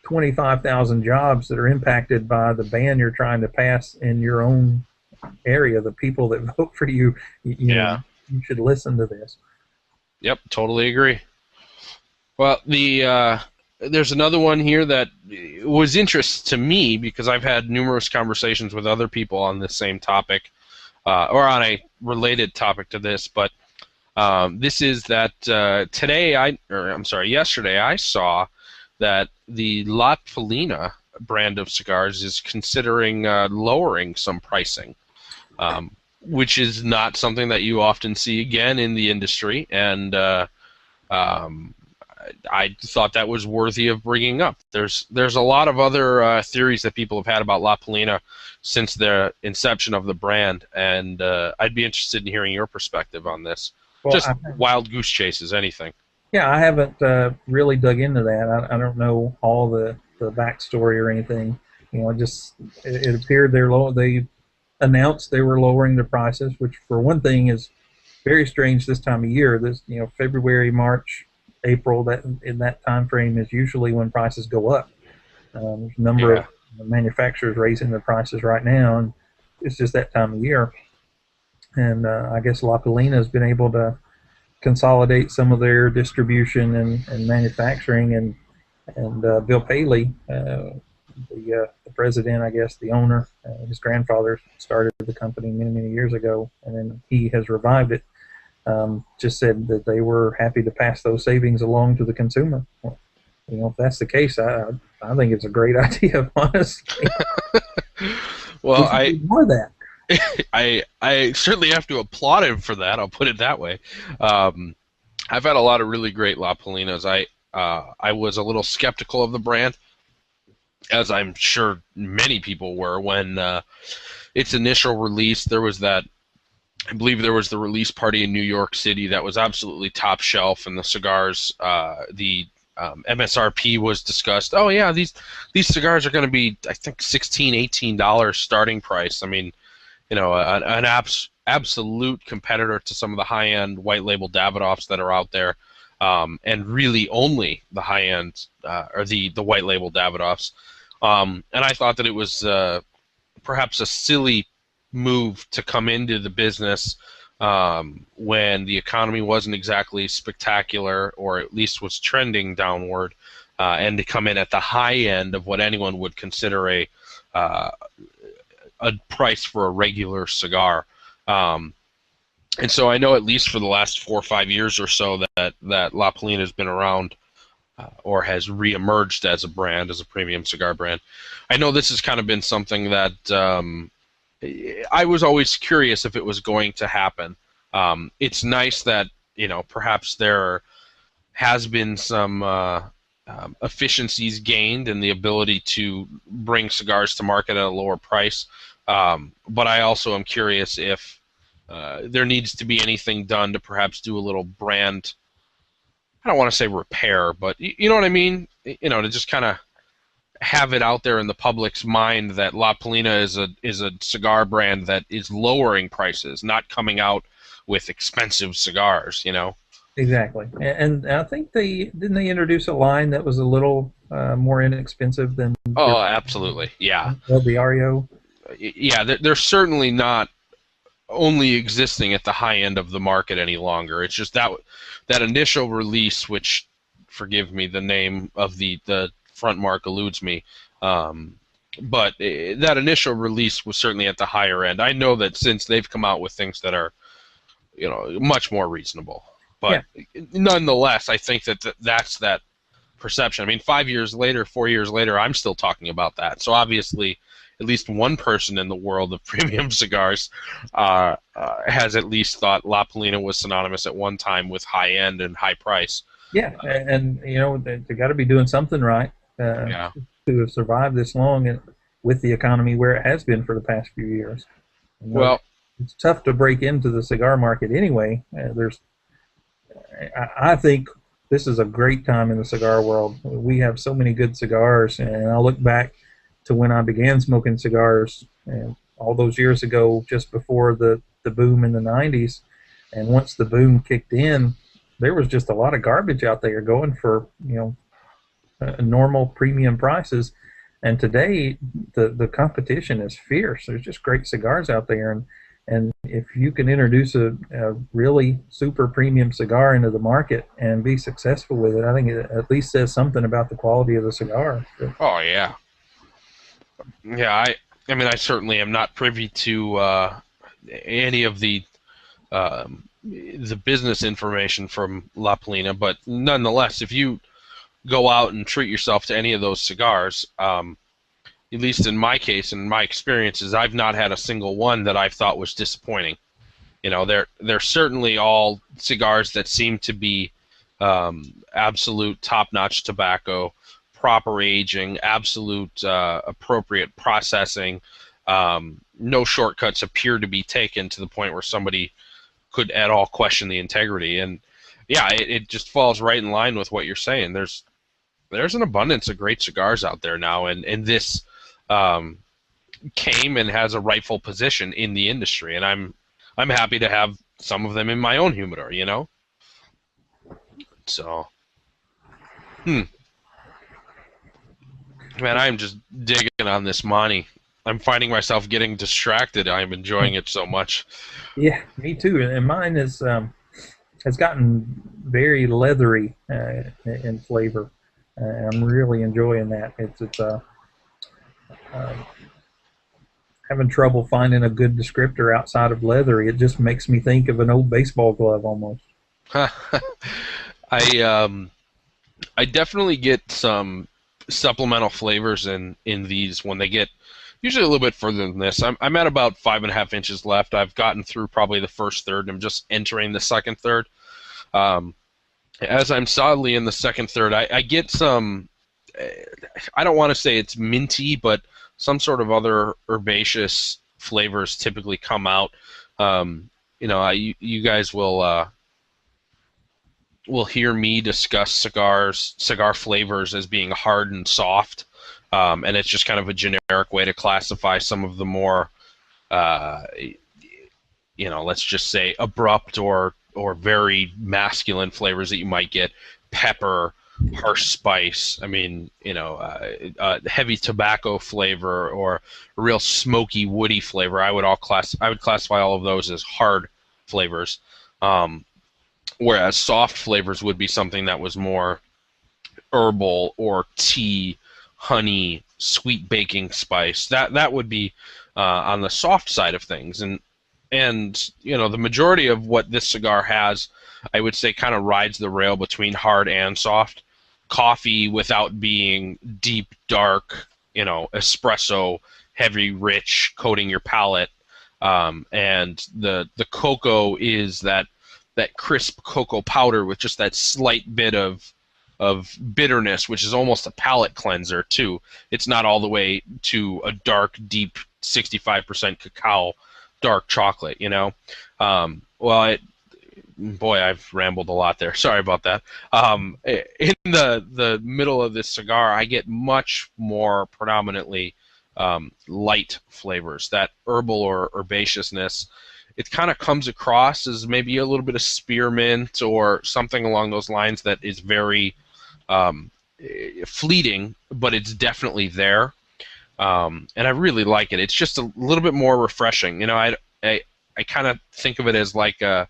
25,000 jobs that are impacted by the ban you're trying to pass in your own area. The people that vote for you, yeah, you should listen to this. yep, totally agree. Well, there's another one here that was interest to me because I've had numerous conversations with other people on this same topic, or on a related topic to this. But this is that yesterday I saw that the La Polina brand of cigars is considering lowering some pricing, which is not something that you often see again in the industry, and um, I thought that was worthy of bringing up. There's a lot of other theories that people have had about La Polina since the inception of the brand, and I'd be interested in hearing your perspective on this. Well, Just wild goose chases, anything. yeah, I haven't really dug into that. I don't know all the backstory or anything. It appeared they announced they were lowering the prices, which for one thing is very strange this time of year. This February, March, April, that in that time frame is usually when prices go up. There's a number of manufacturers raising their prices right now, and it's just that time of year. And I guess La Polina has been able to consolidate some of their distribution and manufacturing, and Bill Paley, the president, I guess the owner, his grandfather started the company many years ago, and then he has revived it. Just said that they were happy to pass those savings along to the consumer. Well, if that's the case, I think it's a great idea, honestly. Well, more of that. I certainly have to applaud him for that. I'll put it that way. I've had a lot of really great La Polinas. I was a little skeptical of the brand, as I'm sure many people were when its initial release. I believe there was the release party in New York City that was absolutely top shelf, and the cigars, the MSRP was discussed. Oh yeah, these cigars are going to be, I think, $16, $18 starting price. I mean, an absolute competitor to some of the high-end white label Davidoffs that are out there, and really only the high-end or the white label Davidoffs. And I thought that it was perhaps a silly move to come into the business when the economy wasn't exactly spectacular, or at least was trending downward, and to come in at the high end of what anyone would consider a price for a regular cigar. And so I know at least for the last 4 or 5 years or so that La Polina has been around, or has reemerged as a brand, as a premium cigar brand. I know this has kind of been something that I was always curious if it was going to happen. It's nice that perhaps there has been some efficiencies gained in the ability to bring cigars to market at a lower price. But I also am curious if there needs to be anything done to perhaps do a little brand, I don't want to say repair, but you know what I mean? To just kind of have it out there in the public's mind that La Polina is a cigar brand that is lowering prices, not coming out with expensive cigars, Exactly. And I think didn't they introduce a line that was a little more inexpensive than absolutely. Yeah. El Diario. Yeah, they're certainly not only existing at the high end of the market any longer. It's just that initial release, which, forgive me, the name of the front mark eludes me, but that initial release was certainly at the higher end. I know that since they've come out with things that are much more reasonable, but nonetheless, I think that's that perception. I mean, 5 years later, 4 years later, I'm still talking about that. So obviously, at least one person in the world of premium cigars has at least thought La Polina was synonymous at one time with high end and high price. Yeah, and you know they got to be doing something right Yeah. to have survived this long and with the economy where it has been for the past few years. You know, Well, it's tough to break into the cigar market anyway. I think this is a great time in the cigar world. We have so many good cigars, and I look back to when I began smoking cigars, and all those years ago, just before the boom in the '90s, and once the boom kicked in, there was just a lot of garbage out there going for normal premium prices. And today, the competition is fierce. There's just great cigars out there, and if you can introduce a really super premium cigar into the market and be successful with it, I think it at least says something about the quality of the cigar. oh yeah, yeah. I mean, I certainly am not privy to any of the business information from La Polina, but nonetheless, if you go out and treat yourself to any of those cigars, at least in my case and my experiences, I've not had a single one that I've thought was disappointing. You know, they're certainly all cigars that seem to be absolute top-notch tobacco, proper aging, absolute appropriate processing. No shortcuts appear to be taken to the point where somebody could at all question the integrity. And yeah, it just falls right in line with what you're saying. There's an abundance of great cigars out there now, and this came and has a rightful position in the industry, and I'm happy to have some of them in my own humidor, you know. So, man, I'm just digging on this Monty. I'm finding myself getting distracted. I'm enjoying it so much. Yeah, me too. And mine has gotten very leathery in flavor. I'm really enjoying that. It's uh, having trouble finding a good descriptor outside of leathery. It just makes me think of an old baseball glove almost. I I definitely get some supplemental flavors in these when they get usually a little bit further than this. I'm at about 5.5 inches left. I've gotten through probably the first third, and I'm just entering the second third. Um, as I'm solidly in the second third, I get some. I don't want to say it's minty, but some sort of other herbaceous flavors typically come out. You guys will hear me discuss cigar flavors as being hard and soft, and it's just kind of a generic way to classify some of the more, let's just say abrupt or very masculine flavors that you might get. Pepper, harsh spice. I mean, heavy tobacco flavor or real smoky, woody flavor. I would classify all of those as hard flavors. Whereas soft flavors would be something that was more herbal or tea, honey, sweet baking spice. That would be on the soft side of things. And the majority of what this cigar has, I would say, kind of rides the rail between hard and soft. Coffee without being deep, dark, espresso, heavy, rich, coating your palate. And the cocoa is that crisp cocoa powder with just that slight bit of bitterness, which is almost a palate cleanser too. It's not all the way to a dark, deep 65% cacao, dark chocolate. Boy, I've rambled a lot there. Sorry about that. In the middle of this cigar, I get much more predominantly light flavors, that herbal or herbaceousness. It kind of comes across as maybe a little bit of spearmint or something along those lines that is very fleeting, but it's definitely there. And I really like it. It's just a little bit more refreshing. I kind of think of it as like a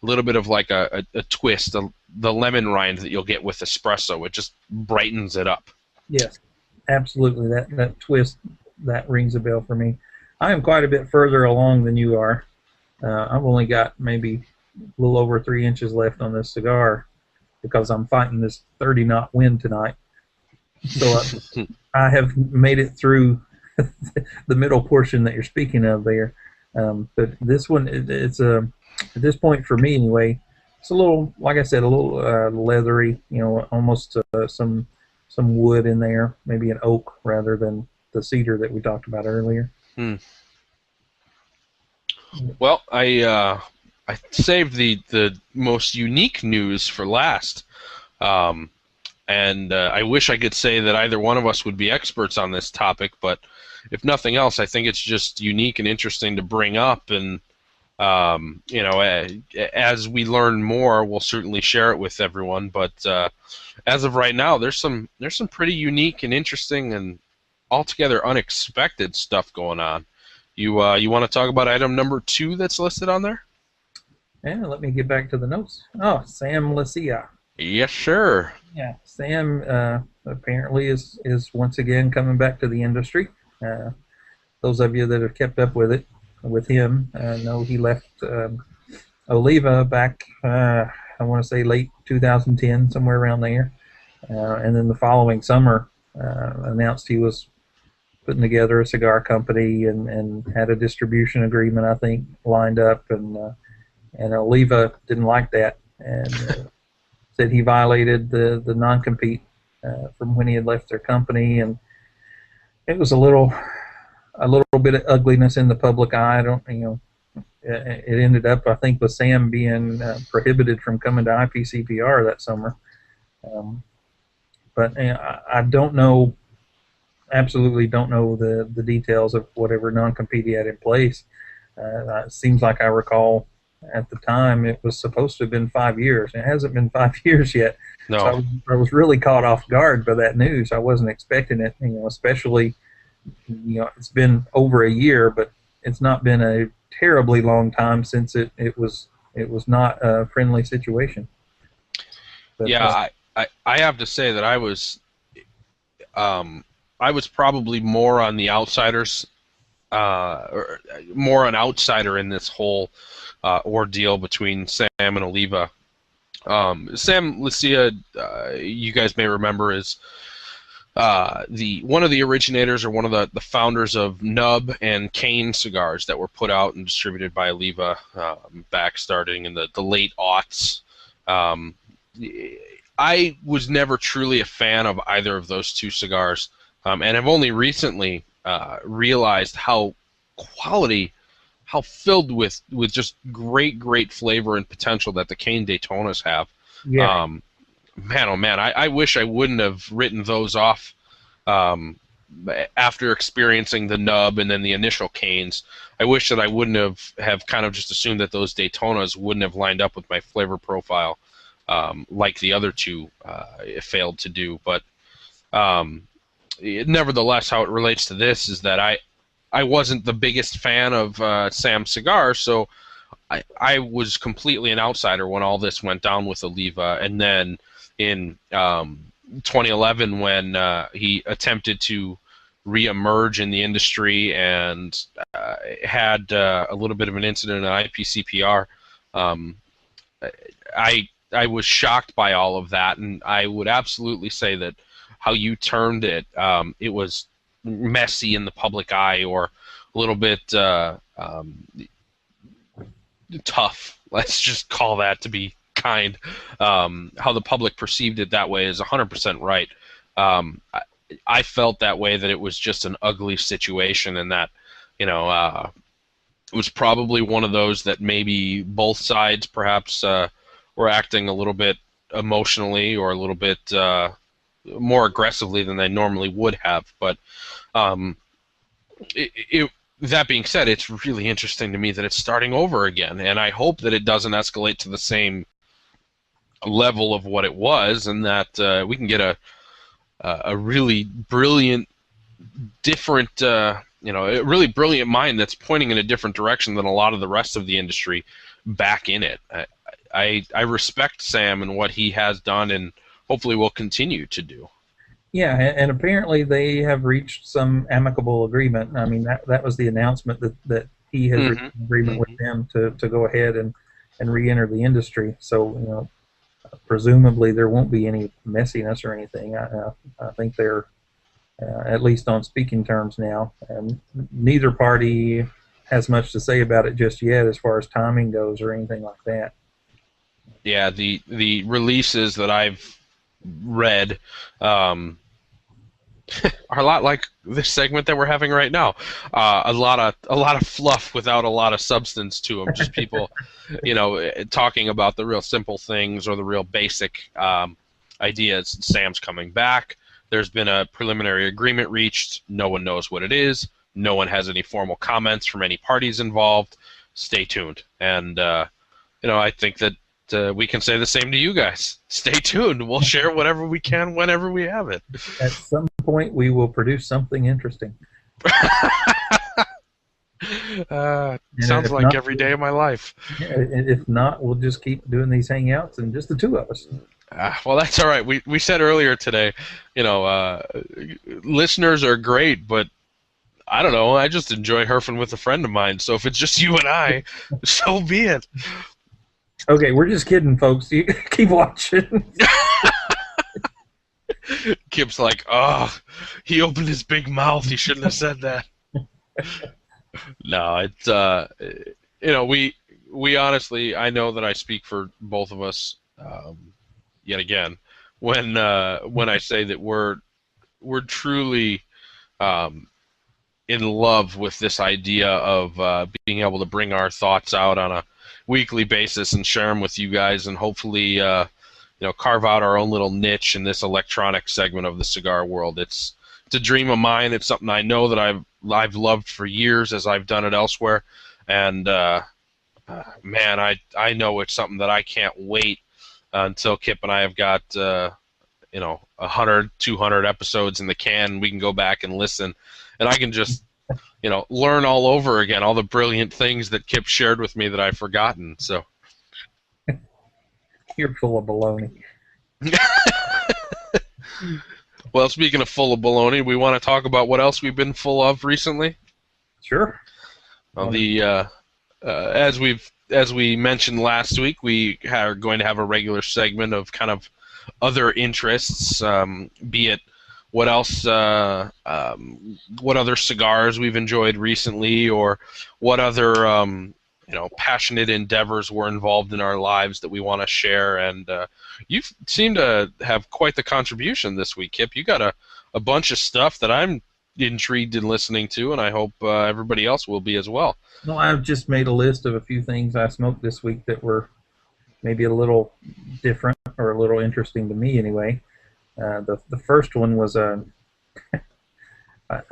little bit of like a twist, the lemon rind that you'll get with espresso. It just brightens it up. Yes, absolutely. That twist, that rings a bell for me. I am quite a bit further along than you are. I've only got maybe a little over 3 inches left on this cigar because I'm fighting this 30-knot wind tonight. So I have made it through the middle portion that you're speaking of there. But this one, it's at this point for me anyway, it's a little, like I said, a little leathery. You know, almost some wood in there, maybe an oak rather than the cedar that we talked about earlier. Hmm. Well, I saved the most unique news for last, um, and I wish I could say that either one of us would be experts on this topic. But if nothing else, I think it's just unique and interesting to bring up. And as we learn more, we'll certainly share it with everyone. But as of right now, there's some pretty unique and interesting and altogether unexpected stuff going on. You want to talk about item number 2 that's listed on there? And let me get back to the notes. Oh, Sam Lucia. Yes, sir. Yeah, Sam apparently is once again coming back to the industry. Those of you that have kept up with him, know he left Oliva back, I want to say late 2010, somewhere around there. And then the following summer, announced he was putting together a cigar company and had a distribution agreement, I think, lined up. And Oliva didn't like that and said he violated the non-compete from when he had left their company. And it was a little bit of ugliness in the public eye. It ended up, I think, with Sam being prohibited from coming to IPCPR that summer. But I don't know, absolutely don't know the details of whatever non-compete he had in place. It seems like I recall at the time it was supposed to have been 5 years. It hasn't been 5 years yet. No. So I was really caught off guard by that news. I wasn't expecting it, especially, it's been over a year, but it's not been a terribly long time since it was not a friendly situation. But, yeah, I have to say that I was probably more on the outsiders, or more an outsider in this whole ordeal between Sam and Oliva. Sam Lucia, you guys may remember, is one of the originators or one of the founders of Nub and Cane cigars that were put out and distributed by Oliva back starting in the late aughts. I was never truly a fan of either of those two cigars, and have only recently realized how filled with just great flavor and potential that the Cane Daytonas have. yeah. Man, oh man, I wish I wouldn't have written those off after experiencing the Nub and then the initial Canes. I wish that I wouldn't have kind of just assumed that those Daytonas wouldn't have lined up with my flavor profile like the other two it failed to do. But nevertheless, how it relates to this is that I wasn't the biggest fan of Sam Cigar, so I was completely an outsider when all this went down with Oliva. And then in 2011, when he attempted to re-emerge in the industry and had a little bit of an incident at IPCPR, I was shocked by all of that, and I would absolutely say that how you termed it, it was messy in the public eye, or a little bit tough. Let's just call that, to be kind. How the public perceived it that way is 100% right. I felt that way, that it was just an ugly situation, and that it was probably one of those that maybe both sides perhaps were acting a little bit emotionally or a little bit more aggressively than they normally would have. But that being said, it's really interesting to me that it's starting over again, and I hope that it doesn't escalate to the same level of what it was, and that we can get a really brilliant, different, a really brilliant mind that's pointing in a different direction than a lot of the rest of the industry back in it. I respect Sam and what he has done, and hopefully will continue to do. Yeah, and apparently they have reached some amicable agreement. I mean, that was the announcement that he has reached an agreement with them to go ahead and re-enter the industry. So, presumably there won't be any messiness or anything. I think they're at least on speaking terms now. And neither party has much to say about it just yet as far as timing goes or anything like that. Yeah, the releases that I've read are a lot like this segment that we're having right now. A lot of fluff without a lot of substance to them. Just people, talking about the real simple things or the real basic ideas. Sam's coming back. There's been a preliminary agreement reached. No one knows what it is. No one has any formal comments from any parties involved. Stay tuned. And I think that we can say the same to you guys. Stay tuned. We'll share whatever we can whenever we have it. At some point, we will produce something interesting. Sounds like not, every day of my life. If not, we'll just keep doing these hangouts and just the two of us. Well, that's all right. We said earlier today, listeners are great, but I don't know. I just enjoy herfing with a friend of mine. So if it's just you and I, so be it. Okay, we're just kidding, folks. You keep watching. Kip's like, oh, he opened his big mouth. He shouldn't have said that. No, it's we honestly, I know that I speak for both of us, yet again, when I say that we're truly in love with this idea of being able to bring our thoughts out on a weekly basis and share them with you guys, and hopefully carve out our own little niche in this electronic segment of the cigar world. It's a dream of mine. It's something I know that I've loved for years as I've done it elsewhere, and man, I know it's something that I can't wait until Kip and I have got 100, 200 episodes in the can. We can go back and listen, and I can just learn all over again all the brilliant things that Kip shared with me that I've forgotten. So you're full of baloney. Well, speaking of full of baloney, we want to talk about what else we've been full of recently. Sure. Well, as we mentioned last week, we are going to have a regular segment of kind of other interests, be it what else, what other cigars we've enjoyed recently, or what other passionate endeavors were involved in our lives that we want to share. And you seem to have quite the contribution this week, Kip. You got a bunch of stuff that I'm intrigued in listening to, and I hope everybody else will be as well. No, I've just made a list of a few things I smoked this week that were maybe a little different or a little interesting to me anyway. The first one was I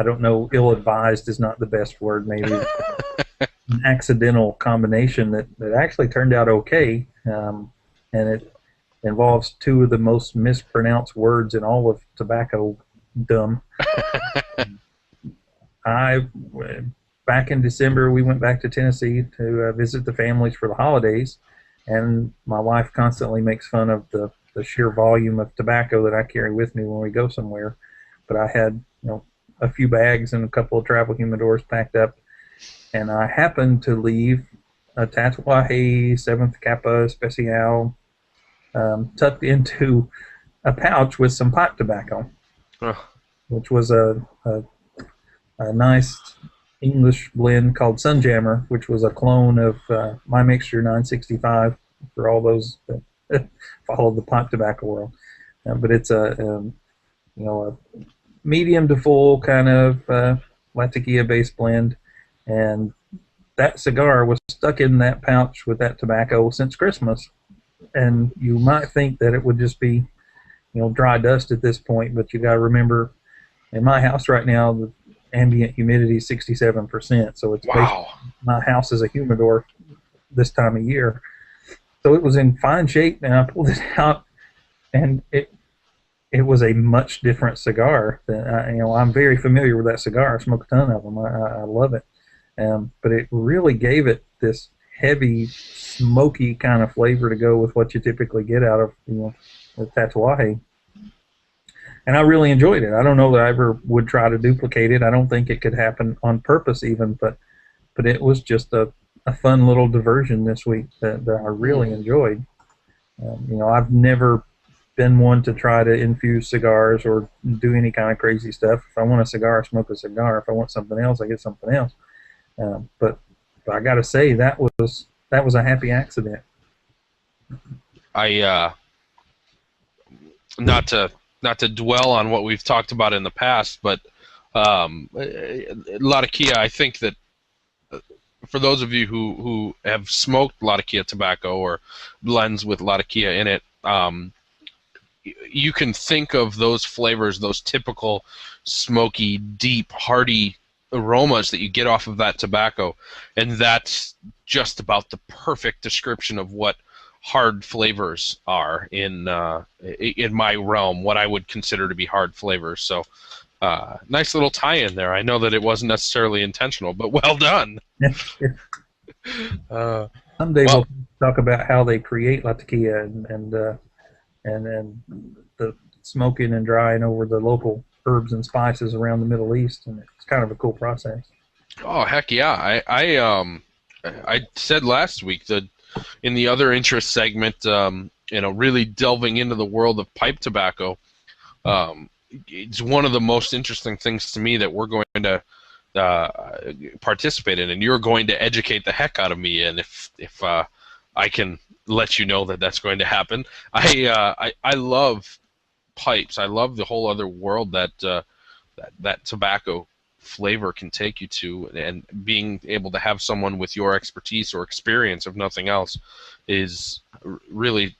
don't know, ill-advised is not the best word, maybe. An accidental combination that actually turned out okay, and it involves two of the most mispronounced words in all of tobacco dumb. Back in December, we went back to Tennessee to visit the families for the holidays, and my wife constantly makes fun of the sheer volume of tobacco that I carry with me when we go somewhere. But I had a few bags and a couple of travel humidors packed up, and I happened to leave a Tatuaje 7th Kappa Especial tucked into a pouch with some pipe tobacco, which was a nice English blend called Sunjammer, which was a clone of My Mixture 965 for all those that follow the pipe tobacco world. But it's a medium to full kind of Latakia-based blend, and that cigar was stuck in that pouch with that tobacco since Christmas. And you might think that it would just be, dry dust at this point, but you got to remember, in my house right now, the ambient humidity is 67%, so it's wow. My house is a humidor this time of year. So it was in fine shape, and I pulled it out, and it was a much different cigar. I'm very familiar with that cigar. I smoke a ton of them. I love it. But it really gave it this heavy, smoky kind of flavor to go with what you typically get out of the Tatuaje. And I really enjoyed it. I don't know that I ever would try to duplicate it. I don't think it could happen on purpose even, but it was just a fun little diversion this week that I really enjoyed. I've never been one to try to infuse cigars or do any kind of crazy stuff. If I want a cigar, I smoke a cigar. If I want something else, I get something else. But I got to say, that was a happy accident. I not to dwell on what we've talked about in the past, but Latakia, I think that for those of you who have smoked Latakia tobacco or blends with Latakia in it, you can think of those flavors, those typical smoky, deep, hearty aromas that you get off of that tobacco, and that's just about the perfect description of what hard flavors are in my realm, what I would consider to be hard flavors. So, nice little tie-in there. I know that it wasn't necessarily intentional, but well done. Uh, Someday well, we'll talk about how they create latakia and the smoking and drying over the local herbs and spices around the Middle East, and it's kind of a cool process. oh heck yeah! I said last week that in the other interest segment, really delving into the world of pipe tobacco. It's one of the most interesting things to me that we're going to participate in, and you're going to educate the heck out of me. And if I can let you know that that's going to happen, I love pipes. I love the whole other world that that tobacco flavor can take you to, and being able to have someone with your expertise or experience, if nothing else, is really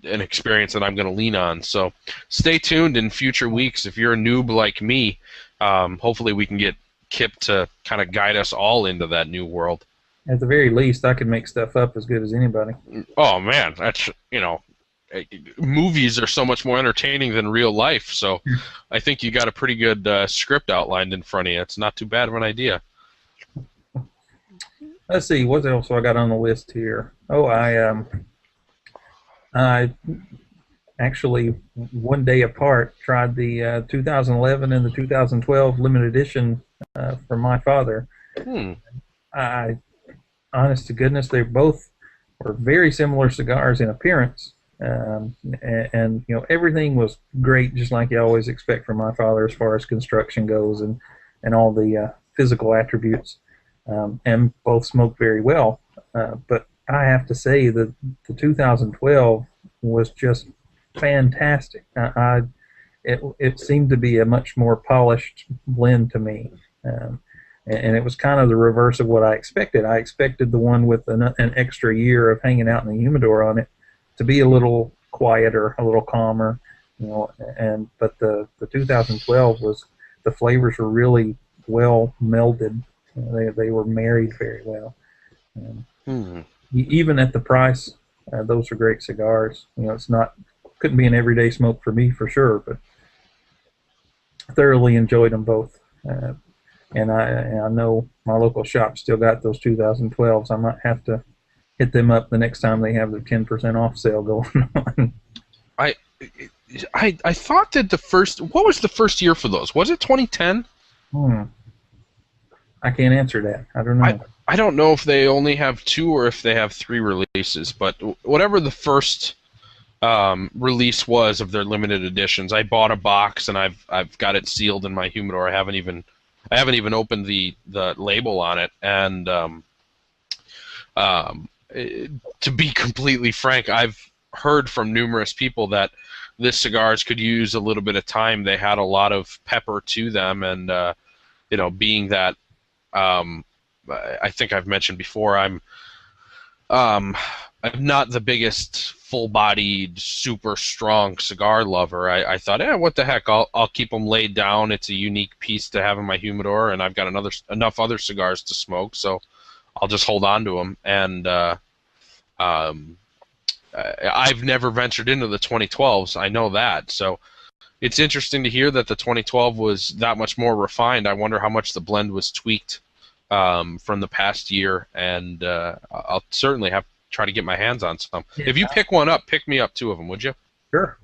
an experience that I'm going to lean on. So stay tuned in future weeks. If you're a noob like me, hopefully we can get Kip to kind of guide us all into that new world. At the very least, I can make stuff up as good as anybody. Oh man, that's movies are so much more entertaining than real life. So I think you got a pretty good script outlined in front of you. It's not too bad of an idea. Let's see, what else I got on the list here? Oh, I actually, one day apart, tried the 2011 and the 2012 limited edition for my father. I, honest to goodness, they both were very similar cigars in appearance, and everything was great, just like you always expect from my father as far as construction goes and all the physical attributes. And both smoked very well, but I have to say that the 2012 was just fantastic. It seemed to be a much more polished blend to me, and it was kind of the reverse of what I expected. I expected the one with an extra year of hanging out in the humidor on it to be a little quieter, a little calmer, but the 2012 was, the flavors were really well melded. They were married very well. Even at the price, those are great cigars. Couldn't be an everyday smoke for me for sure, but thoroughly enjoyed them both. And I know my local shop still got those 2012s. I might have to hit them up the next time they have their 10% off sale going on. I thought that what was the first year for those? Was it 2010? I can't answer that. I don't know. I don't know if they only have 2 or if they have 3 releases, but whatever the first release was of their limited editions, I bought a box and I've got it sealed in my humidor. I haven't even opened the label on it, and to be completely frank, I've heard from numerous people that this cigars could use a little bit of time. They had a lot of pepper to them, and being that I think I've mentioned before, I'm not the biggest full-bodied, super strong cigar lover. I thought, what the heck? I'll keep them laid down. It's a unique piece to have in my humidor, and I've got enough other cigars to smoke, so I'll just hold on to them. And I've never ventured into the 2012s. I know that. So it's interesting to hear that the 2012 was that much more refined. I wonder how much the blend was tweaked from the past year, and I'll certainly try to get my hands on some. Yeah. If you pick one up, pick me up 2 of them, would you? Sure.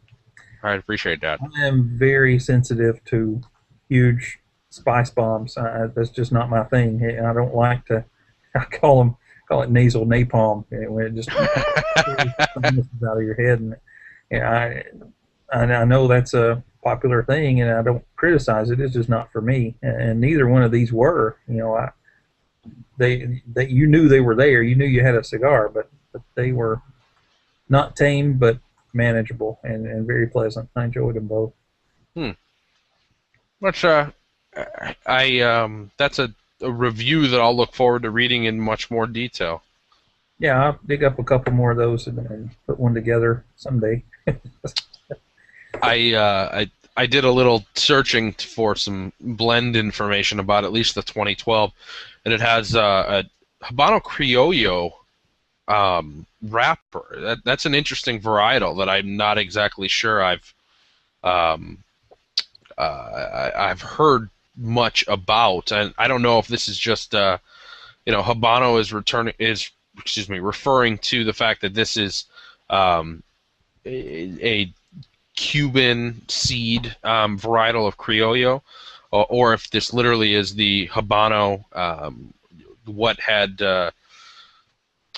All right, appreciate that. I am very sensitive to huge spice bombs. That's just not my thing. I don't like to. I call it nasal napalm when it just out of your head. And I know that's a popular thing, and I don't criticize it. It's just not for me. And neither one of these were. You knew they were there. You knew you had a cigar, but they were not tame, but manageable and very pleasant. I enjoyed them both. Hmm. Much that's a review that I'll look forward to reading in much more detail. Yeah, I'll dig up a couple more of those and put one together someday. I did a little searching for some blend information about at least the 2012, and it has a Habano Criollo wrapper. That's an interesting varietal that I'm not exactly sure um, I've heard much about, and I don't know if this is just Habano is excuse me, referring to the fact that this is a Cuban seed varietal of Criollo, or if this literally is the Habano, what had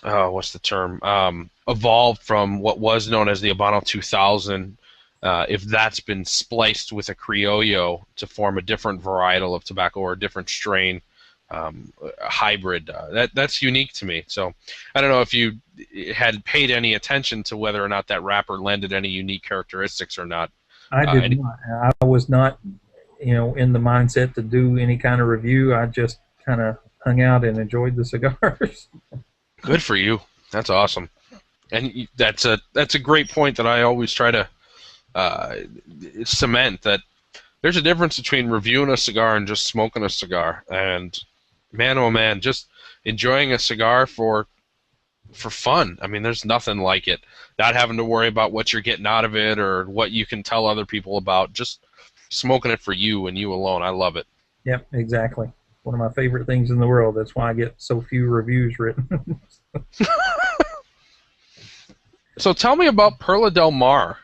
what's the term, evolved from what was known as the Habano 2000. If that's been spliced with a Criollo to form a different varietal of tobacco or a different strain, a hybrid, that's unique to me. So I don't know if you had paid any attention to whether or not that wrapper lended any unique characteristics or not. I did not. I was not, in the mindset to do any kind of review. I just kind of hung out and enjoyed the cigars. Good for you. That's awesome. And that's a great point that I always try to cement, that there's a difference between reviewing a cigar and just smoking a cigar. And man, oh man, just enjoying a cigar for fun. I mean, there's nothing like it. Not having to worry about what you're getting out of it or what you can tell other people about. Just smoking it for you and you alone. I love it. Yep, exactly. One of my favorite things in the world. That's why I get so few reviews written. So tell me about Perla Del Mar.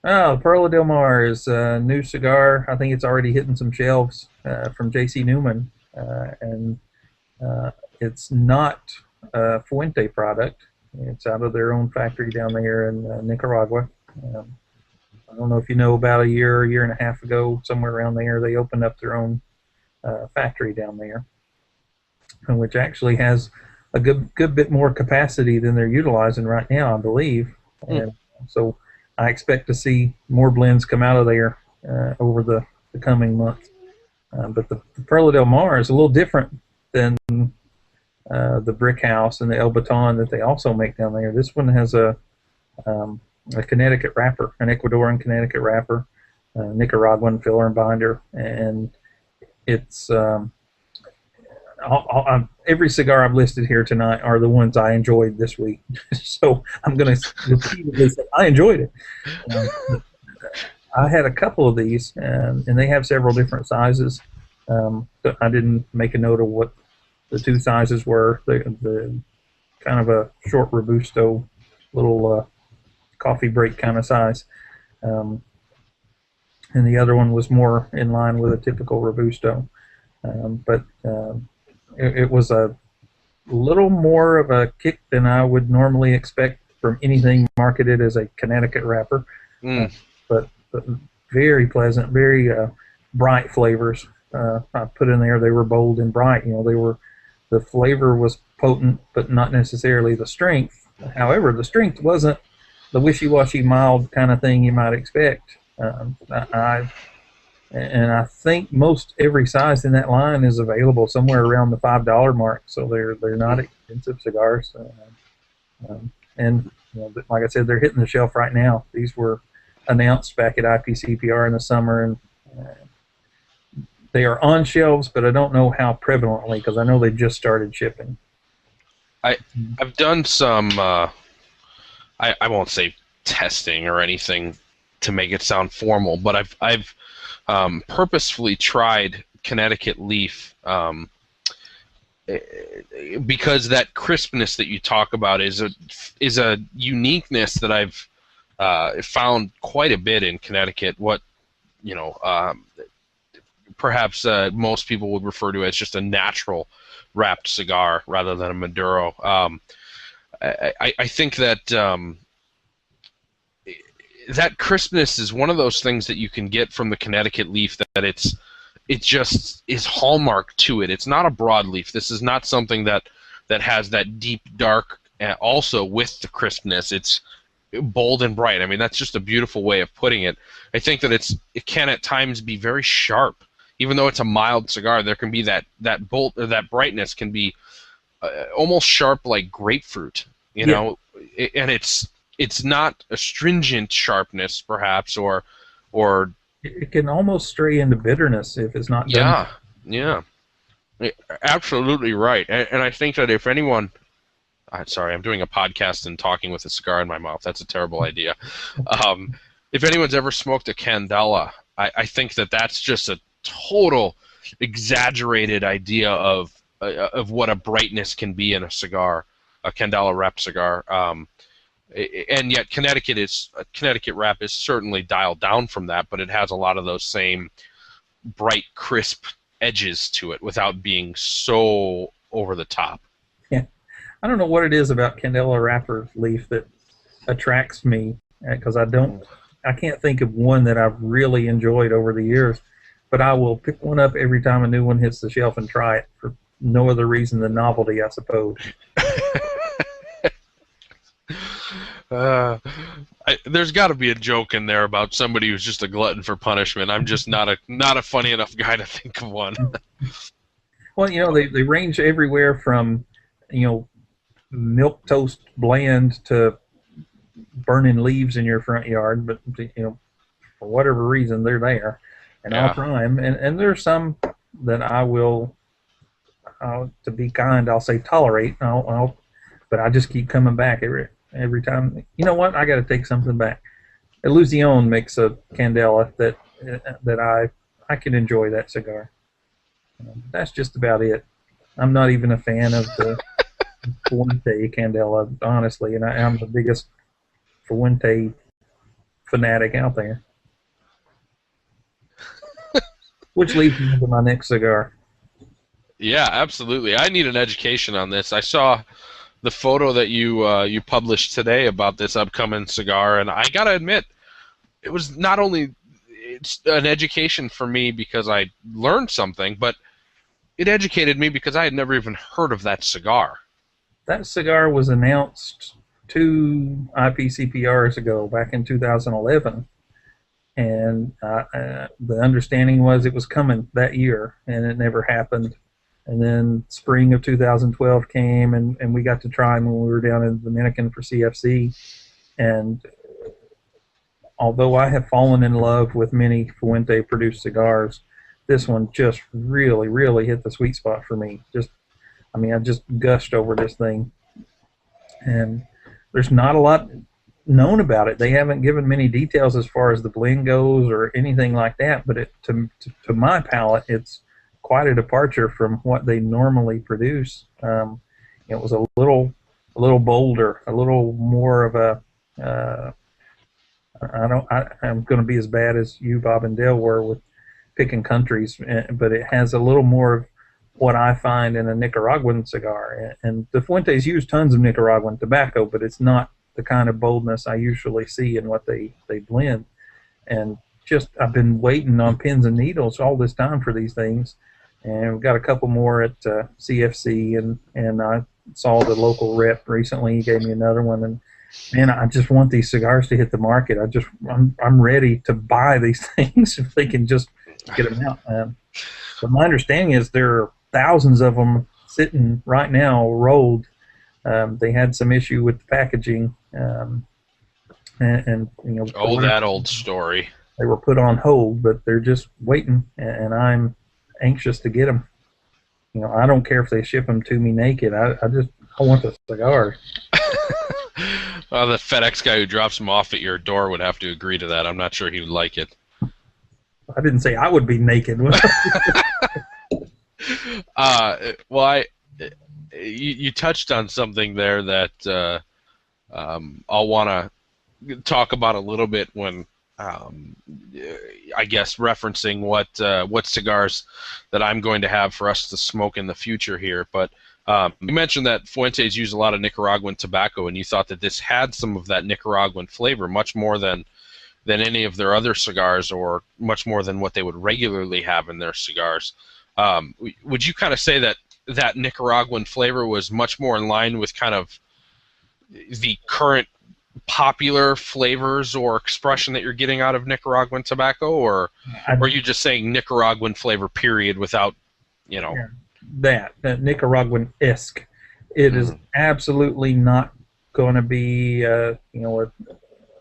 Oh, Perla Del Mar is a new cigar. I think it's already hitting some shelves from J.C. Newman. And it's not a Fuente product. It's out of their own factory down there in Nicaragua. I don't know if you know, about a year and a half ago, somewhere around there, they opened up their own factory down there, which actually has a good bit more capacity than they're utilizing right now, I believe. And so I expect to see more blends come out of there over the coming months. But the Perla Del Mar is a little different than the Brick House and the El Baton that they also make down there. This one has a Connecticut wrapper, an Ecuadorian Connecticut wrapper, Nicaraguan filler and binder, and it's every cigar I've listed here tonight are the ones I enjoyed this week. So I'm going to repeatedly say I enjoyed it. I had a couple of these, and they have several different sizes. But I didn't make a note of what the two sizes were. The kind of a short Robusto, little coffee break kind of size. And the other one was more in line with a typical Robusto. But it was a little more of a kick than I would normally expect from anything marketed as a Connecticut wrapper. But very pleasant, very bright flavors. I put in there, they were bold and bright. The flavor was potent, but not necessarily the strength. However, the strength wasn't the wishy-washy mild kind of thing you might expect. I think most every size in that line is available somewhere around the $5 mark, so they're not expensive cigars. And like I said, they're hitting the shelf right now. These were announced back at IPCPR in the summer, and they are on shelves, but I don't know how prevalently, because I know they just started shipping. I've done some, I won't say testing or anything to make it sound formal, but I've purposefully tried Connecticut Leaf because that crispness that you talk about is a uniqueness that I've found quite a bit in Connecticut. What perhaps most people would refer to as just a natural wrapped cigar rather than a Maduro. I think that that crispness is one of those things that you can get from the Connecticut Leaf, that it just is hallmark to it. It's not a broadleaf. This is not something that has that deep dark also with the crispness. bold and bright. I mean, that's just a beautiful way of putting it. I think that it can at times be very sharp. Even though it's a mild cigar, there can be that bolt or that brightness can be almost sharp like grapefruit, you Yeah, know, and it's not a stringent sharpness perhaps or it can almost stray into bitterness if it's not done. yeah, yeah, absolutely right. And I think that if anyone, sorry, I'm doing a podcast and talking with a cigar in my mouth. That's a terrible idea. If anyone's ever smoked a Candela, I think that that's just a total exaggerated idea of what a brightness can be in a cigar, a Candela wrap cigar. And yet Connecticut wrap is certainly dialed down from that, but it has a lot of those same bright, crisp edges to it without being so over the top. Yeah, I don't know what it is about Candela wrapper leaf that attracts me because I can't think of one that I've really enjoyed over the years, but I will pick one up every time a new one hits the shelf and try it for no other reason than novelty, I suppose. There's got to be a joke in there about somebody who's just a glutton for punishment. I'm just not a funny enough guy to think of one. Well, they range everywhere from, milk toast bland to burning leaves in your front yard, but for whatever reason they're there, and Yeah. I'll try them. And there's some that I will, to be kind, I'll say tolerate. But I just keep coming back every time. You know what? I got to take something back. Illusion makes a Candela that I can enjoy that cigar. That's just about it. I'm not even a fan of the Fuente Candela, honestly, and I'm the biggest Fuente fanatic out there. Which leads me to my next cigar. Yeah, absolutely. I need an education on this. I saw the photo that you published today about this upcoming cigar, and I gotta admit, it was not only it's an education for me because I learned something, but it educated me because I had never even heard of that cigar. That cigar was announced 2 IPCPRs ago, back in 2011, and the understanding was it was coming that year, and it never happened. And then spring of 2012 came, and we got to try them when we were down in the Dominican for CFC. And although I have fallen in love with many Fuente-produced cigars, this one just really, really hit the sweet spot for me. I just gushed over this thing. And there's not a lot known about it. They haven't given many details as far as the blend goes or anything like that, but to my palate, it's quite a departure from what they normally produce. It was a little bolder, a little more of a. I'm going to be as bad as you, Bob and Dale, were with picking countries, but it has a little more of what I find in a Nicaraguan cigar. And the Fuentes use tons of Nicaraguan tobacco, but it's not the kind of boldness I usually see in what they blend. And I've been waiting on pins and needles all this time for these things. And we've got a couple more at CFC, and I saw the local rep recently. He gave me another one, and man, I just want these cigars to hit the market. I'm ready to buy these things if they can just get them out. But my understanding is there are thousands of them sitting right now rolled. They had some issue with the packaging, and that old story. They were put on hold, but they're just waiting, and I'm anxious to get them. I don't care if they ship them to me naked. I want the cigars. Well, the FedEx guy who drops them off at your door would have to agree to that. I'm not sure he would like it. I didn't say I would be naked. Well, you touched on something there that I'll want to talk about a little bit when I guess referencing what cigars that I'm going to have for us to smoke in the future here. But you mentioned that Fuentes use a lot of Nicaraguan tobacco, and you thought that this had some of that Nicaraguan flavor, much more than any of their other cigars, or much more than what they would regularly have in their cigars. Would you kind of say that Nicaraguan flavor was much more in line with kind of the current popular flavors or expression that you're getting out of Nicaraguan tobacco, or are you just saying Nicaraguan flavor period without, you know? Yeah, that Nicaraguan-esque. It is absolutely not going to be,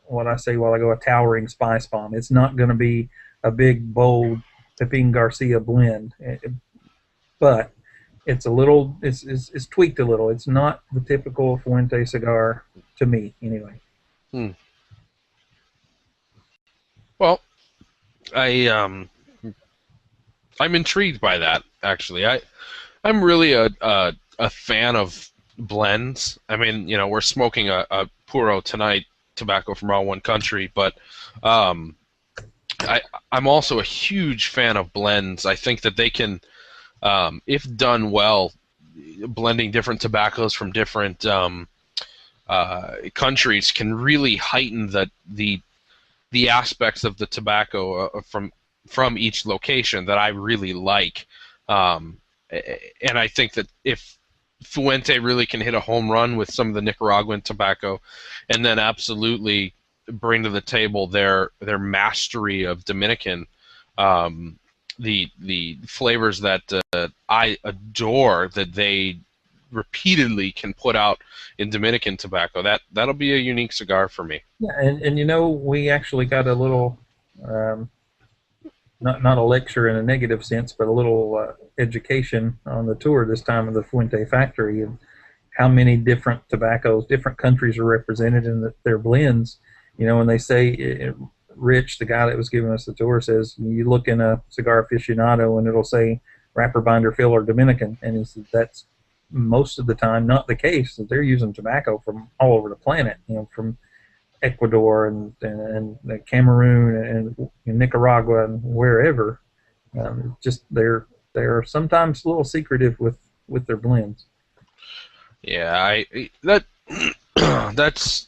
what I say while I go, a towering spice bomb. It's not going to be a big, bold Pepin Garcia blend, but it's a little, it's tweaked a little. It's not the typical Fuente cigar to me, anyway. Well, I I'm intrigued by that, actually. I'm really a fan of blends. I mean, we're smoking a Puro tonight, tobacco from all one country, but um, I'm also a huge fan of blends. I think that they can, if done well, blending different tobaccos from different countries can really heighten the aspects of the tobacco from each location that I really like. And I think that if Fuente really can hit a home run with some of the Nicaraguan tobacco, and then absolutely bring to the table their mastery of Dominican, the flavors that I adore that they repeatedly can put out in Dominican tobacco, that'll be a unique cigar for me. Yeah, and we actually got a little, not a lecture in a negative sense, but a little education on the tour this time of the Fuente factory, and how many different tobaccos, different countries are represented in their blends. When they say, Rich, the guy that was giving us the tour, says, you look in a Cigar Aficionado and it'll say wrapper, binder, filler, Dominican, and he said that's most of the time not the case, that they're using tobacco from all over the planet, from Ecuador and Cameroon and Nicaragua and wherever. Just they're sometimes a little secretive with their blends. Yeah, that's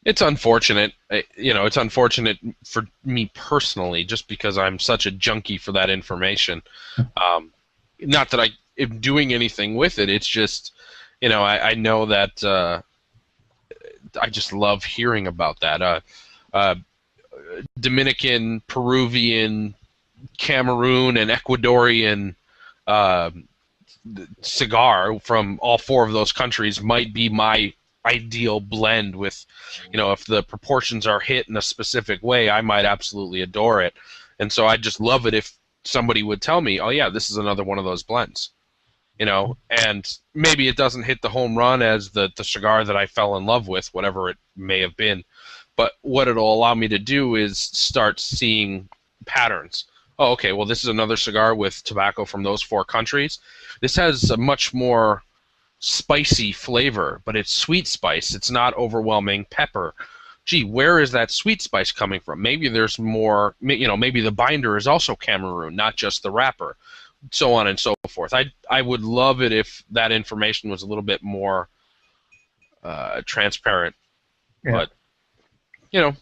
it's unfortunate. It's unfortunate for me personally, just because I'm such a junkie for that information. Not that I am doing anything with it. It's just, I know that I just love hearing about that. Dominican, Peruvian, Cameroon, and Ecuadorian cigar from all four of those countries might be my ideal blend with, if the proportions are hit in a specific way, I might absolutely adore it. And so I just love it if somebody would tell me, oh yeah, this is another one of those blends. And maybe it doesn't hit the home run as the cigar that I fell in love with, whatever it may have been. But what it'll allow me to do is start seeing patterns. Oh, okay, well, this is another cigar with tobacco from those four countries. This has a much more spicy flavor, but it's sweet spice. It's not overwhelming pepper. Gee, where is that sweet spice coming from? Maybe there's more, maybe the binder is also Cameroon, not just the wrapper. So on and so forth. I would love it if that information was a little bit more transparent. Yeah. But,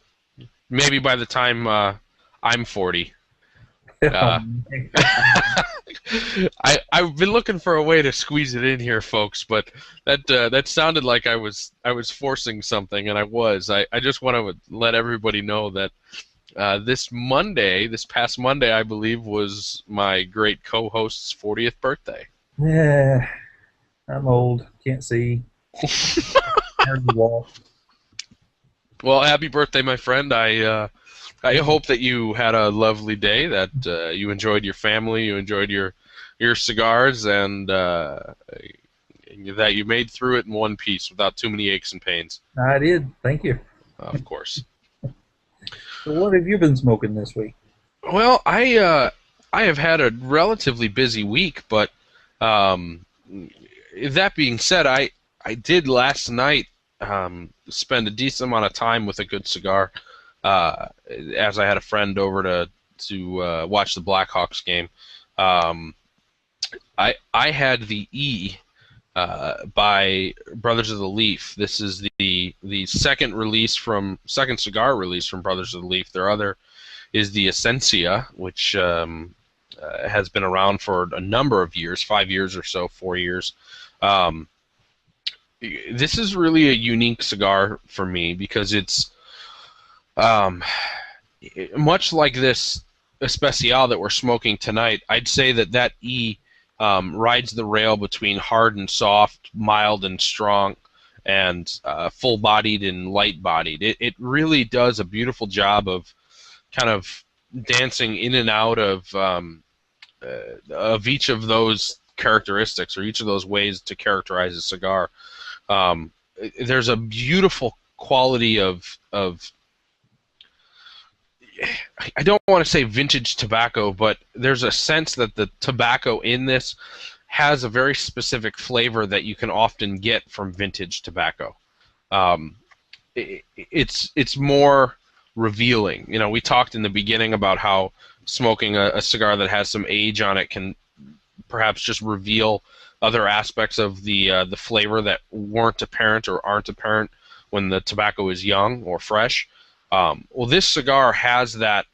maybe by the time I'm 40. I've been looking for a way to squeeze it in here, folks, but that sounded like I was forcing something, and I was. I just want to let everybody know that this past Monday, I believe, was my great co-host's 40th birthday. Yeah, I'm old. Can't see. Hard to walk. Well, happy birthday, my friend. I hope that you had a lovely day, that you enjoyed your family, you enjoyed your cigars, and that you made through it in one piece without too many aches and pains. I did. Thank you. Of course. So what have you been smoking this week? Well, I have had a relatively busy week, but that being said, I did last night spend a decent amount of time with a good cigar, as I had a friend over to watch the Blackhawks game. I had the E by Brothers of the Leaf. This is the second cigar release from Brothers of the Leaf. Their other is the Essencia, which has been around for a number of years, 5 years or so, 4 years. This is really a unique cigar for me because it's um, much like this Especial that we're smoking tonight. I'd say that E rides the rail between hard and soft, mild and strong, and full-bodied and light-bodied. It really does a beautiful job of kind of dancing in and out of each of those characteristics or each of those ways to characterize a cigar. Um, there's a beautiful quality of I don't want to say vintage tobacco, but there's a sense that the tobacco in this has a very specific flavor that you can often get from vintage tobacco. Um, it's more revealing. You know, we talked in the beginning about how smoking a cigar that has some age on it can perhaps just reveal other aspects of the flavor that weren't apparent or aren't apparent when the tobacco is young or fresh. Well, this cigar has that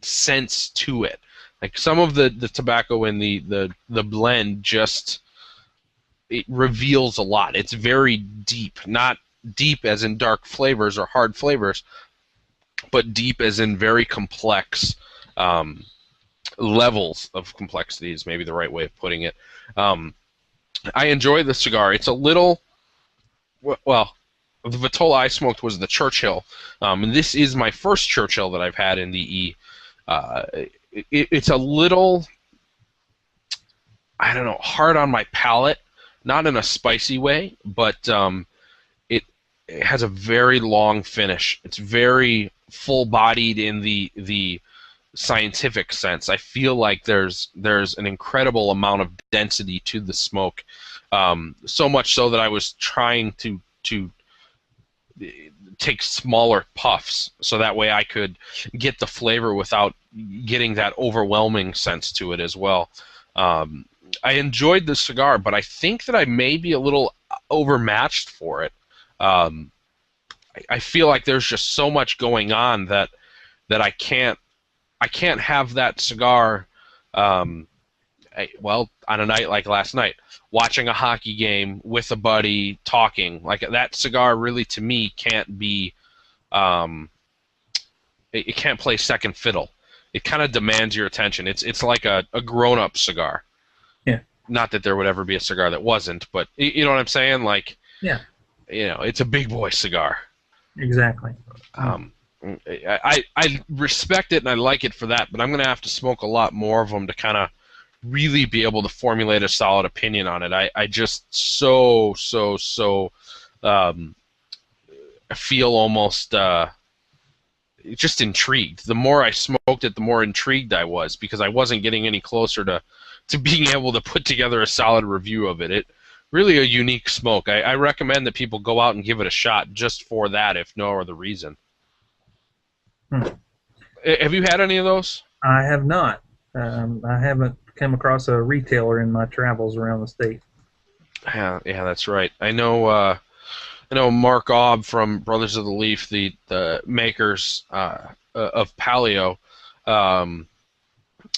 sense to it. Like some of the tobacco in the blend just it reveals a lot. It's very deep, not deep as in dark flavors or hard flavors, but deep as in very complex levels of complexity is maybe the right way of putting it. I enjoy the cigar. It's a little, well, the Vitola I smoked was the Churchill, and this is my first Churchill that I've had in the E. It's a little, I don't know, hard on my palate, not in a spicy way, but it has a very long finish. It's very full-bodied in the scientific sense. I feel like there's an incredible amount of density to the smoke, so much so that I was trying to take smaller puffs so that way I could get the flavor without getting that overwhelming sense to it as well. I enjoyed the cigar, but I think that I may be a little overmatched for it. I feel like there's just so much going on that I can't have that cigar. Well, on a night like last night, watching a hockey game with a buddy, talking like that cigar really to me can't be. It can't play second fiddle. It kind of demands your attention. It's like a grown-up cigar. Yeah. Not that there would ever be a cigar that wasn't, but you know what I'm saying? Like, yeah, you know, it's a big boy cigar. Exactly. I respect it and I like it for that, but I'm going to have to smoke a lot more of them to kind of really be able to formulate a solid opinion on it. I just so feel almost just intrigued. The more I smoked it, the more intrigued I was because I wasn't getting any closer to being able to put together a solid review of it. It really a unique smoke. I recommend that people go out and give it a shot just for that, if no other reason. Have you had any of those? I have not. I haven't come across a retailer in my travels around the state. Yeah, that's right. I know Mark Aub from Brothers of the Leaf, the makers of Paleo,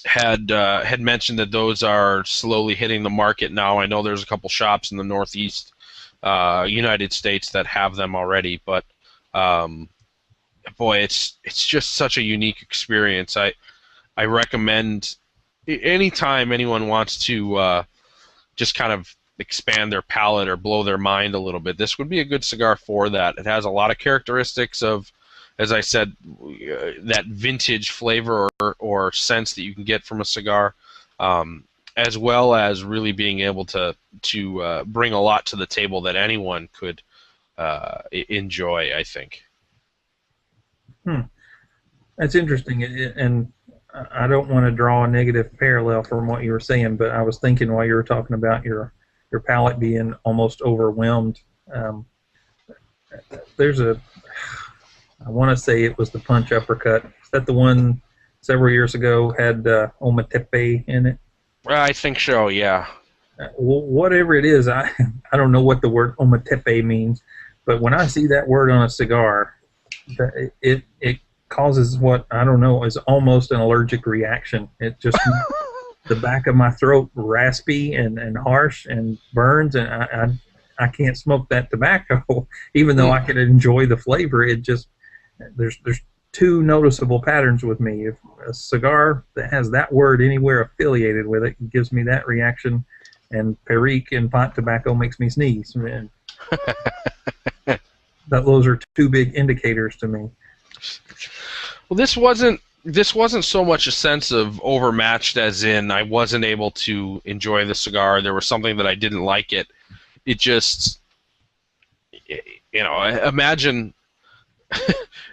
had mentioned that those are slowly hitting the market now. I know there's a couple shops in the Northeast United States that have them already, but boy, it's just such a unique experience. I recommend anytime anyone wants to just kind of expand their palate or blow their mind a little bit, this would be a good cigar for that. It has a lot of characteristics of, as I said, that vintage flavor or sense that you can get from a cigar, as well as really being able to bring a lot to the table that anyone could enjoy, I think. That's interesting, and I don't want to draw a negative parallel from what you were saying, but I was thinking while you were talking about your palate being almost overwhelmed. There's I want to say it was the Punch Uppercut. Is that the one several years ago had ometepe in it? I think so, yeah. Whatever it is, I don't know what the word ometepe means, but when I see that word on a cigar, it causes what, I don't know, is almost an allergic reaction. It just the back of my throat raspy and harsh and burns, and I can't smoke that tobacco, even though I could enjoy the flavor. It just there's two noticeable patterns with me. If a cigar that has that word anywhere affiliated with it gives me that reaction, and Perique and pot tobacco makes me sneeze. And those are two big indicators to me. Well, this wasn't so much a sense of overmatched as in I wasn't able to enjoy the cigar. There was something that I didn't like it. It just, imagine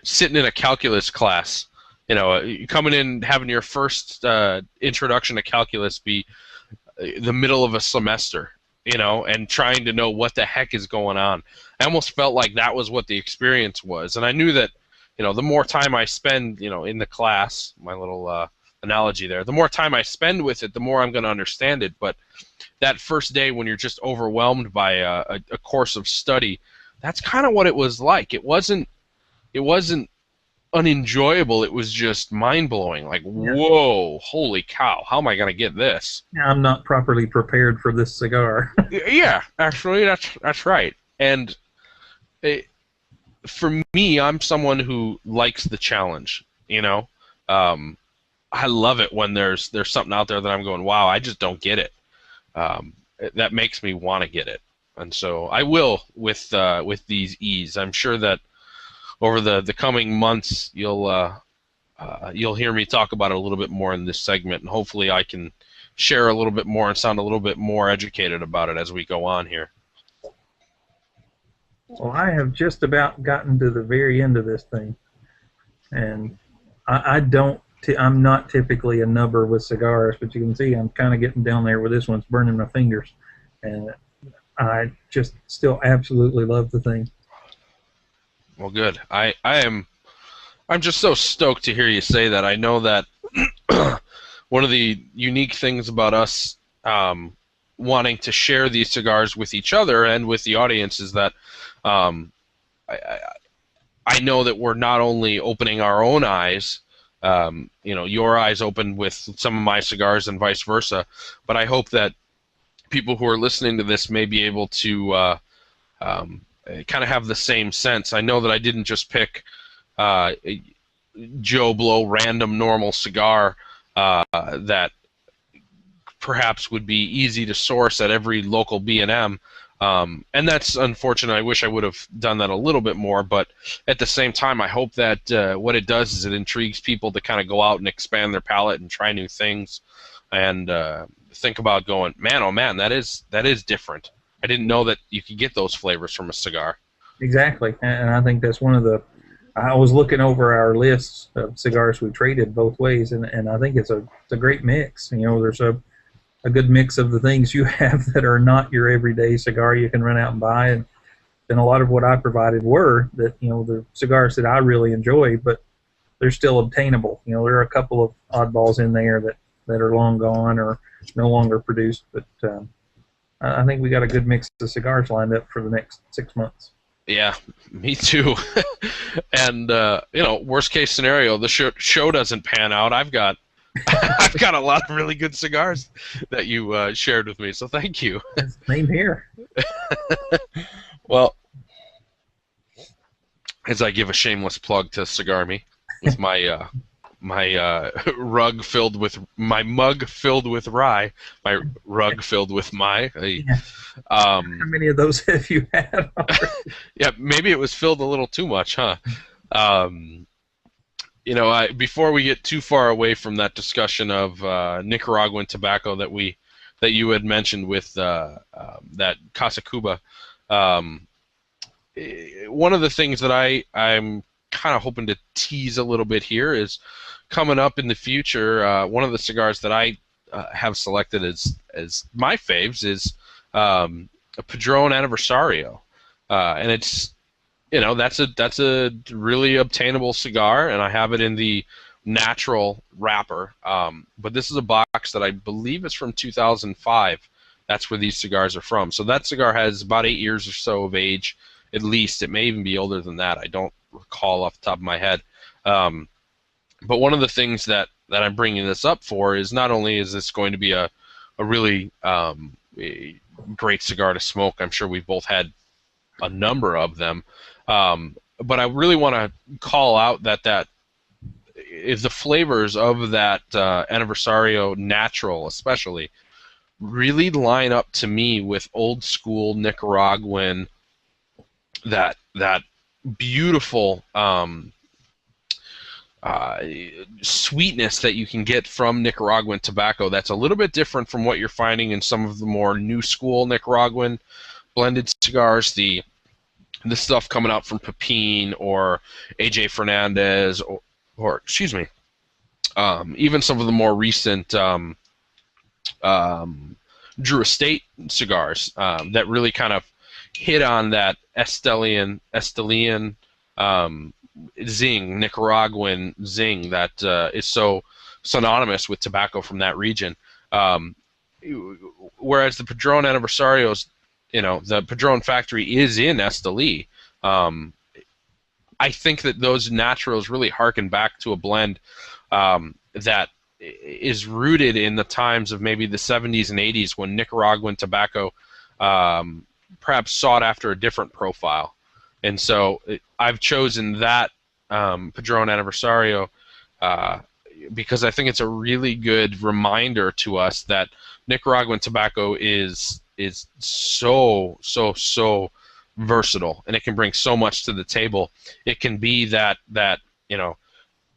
sitting in a calculus class, coming in, having your first introduction to calculus be the middle of a semester, and trying to know what the heck is going on. I almost felt like that was what the experience was. And I knew that, the more time I spend, in the class, my little analogy there, the more time I spend with it, the more I'm going to understand it. But that first day when you're just overwhelmed by a course of study, that's kind of what it was like. It wasn't unenjoyable. It was just mind-blowing. Like, whoa, holy cow, how am I going to get this? I'm not properly prepared for this cigar. Yeah, actually, that's right. And for me, I'm someone who likes the challenge, I love it when there's something out there that I'm going, wow, I just don't get it. That makes me want to get it. And so I will with these E's. I'm sure that over the coming months, you'll hear me talk about it a little bit more in this segment, and hopefully I can share a little bit more and sound a little bit more educated about it as we go on here. Well, I have just about gotten to the very end of this thing, and I'm not typically a nubber with cigars, but you can see I'm kind of getting down there where this one's burning my fingers, and I just still absolutely love the thing. Well, good. I'm just so stoked to hear you say that. I know that one of the unique things about us wanting to share these cigars with each other and with the audience is that I know that we're not only opening our own eyes, your eyes open with some of my cigars and vice versa, but I hope that people who are listening to this may be able to kind of have the same sense. I know that I didn't just pick Joe Blow random normal cigar that perhaps would be easy to source at every local B&M. And that's unfortunate. I wish I would have done that a little bit more, but at the same time, I hope that what it does is it intrigues people to kind of go out and expand their palate and try new things, and think about going, man, oh man, that is different. I didn't know that you could get those flavors from a cigar. Exactly, and I think that's one of the. I was looking over our lists of cigars we traded both ways, and I think it's a great mix. There's a good mix of the things you have that are not your everyday cigar you can run out and buy, and then a lot of what I provided were that the cigars that I really enjoy, but they're still obtainable. There are a couple of oddballs in there that are long gone or no longer produced, but I think we got a good mix of cigars lined up for the next 6 months. Yeah, me too. And worst case scenario, the show doesn't pan out. I've got a lot of really good cigars that you shared with me, so thank you. Same here. Well, as I give a shameless plug to Cigar Me with my mug filled with rye, my rug filled with my. How many of those have you had already? Yeah, maybe it was filled a little too much, huh? Before we get too far away from that discussion of Nicaraguan tobacco that you had mentioned with that Casa Cuba, one of the things that I'm kind of hoping to tease a little bit here is coming up in the future. One of the cigars that I have selected as my faves is a Padron Aniversario, and it's that's a really obtainable cigar, and I have it in the natural wrapper. But this is a box that I believe is from 2005. That's where these cigars are from. So that cigar has about 8 years or so of age, at least. It may even be older than that. I don't recall off the top of my head. But one of the things that I'm bringing this up for is not only is this going to be a really great cigar to smoke. I'm sure we've both had a number of them. But I really want to call out that is the flavors of that Aniversario Natural, especially, really line up to me with old school Nicaraguan, that beautiful sweetness that you can get from Nicaraguan tobacco. That's a little bit different from what you're finding in some of the more new school Nicaraguan blended cigars. The stuff coming out from Pepin or AJ Fernandez or excuse me, even some of the more recent Drew Estate cigars that really kind of hit on that Estelian zing, Nicaraguan zing that is so synonymous with tobacco from that region. Whereas the Padron Aniversarios, the Padron factory is in Esteli. I think that those naturals really harken back to a blend that is rooted in the times of maybe the 70s and 80s when Nicaraguan tobacco perhaps sought after a different profile. And so I've chosen that Padron Aniversario because I think it's a really good reminder to us that Nicaraguan tobacco is so versatile, and it can bring so much to the table. It can be that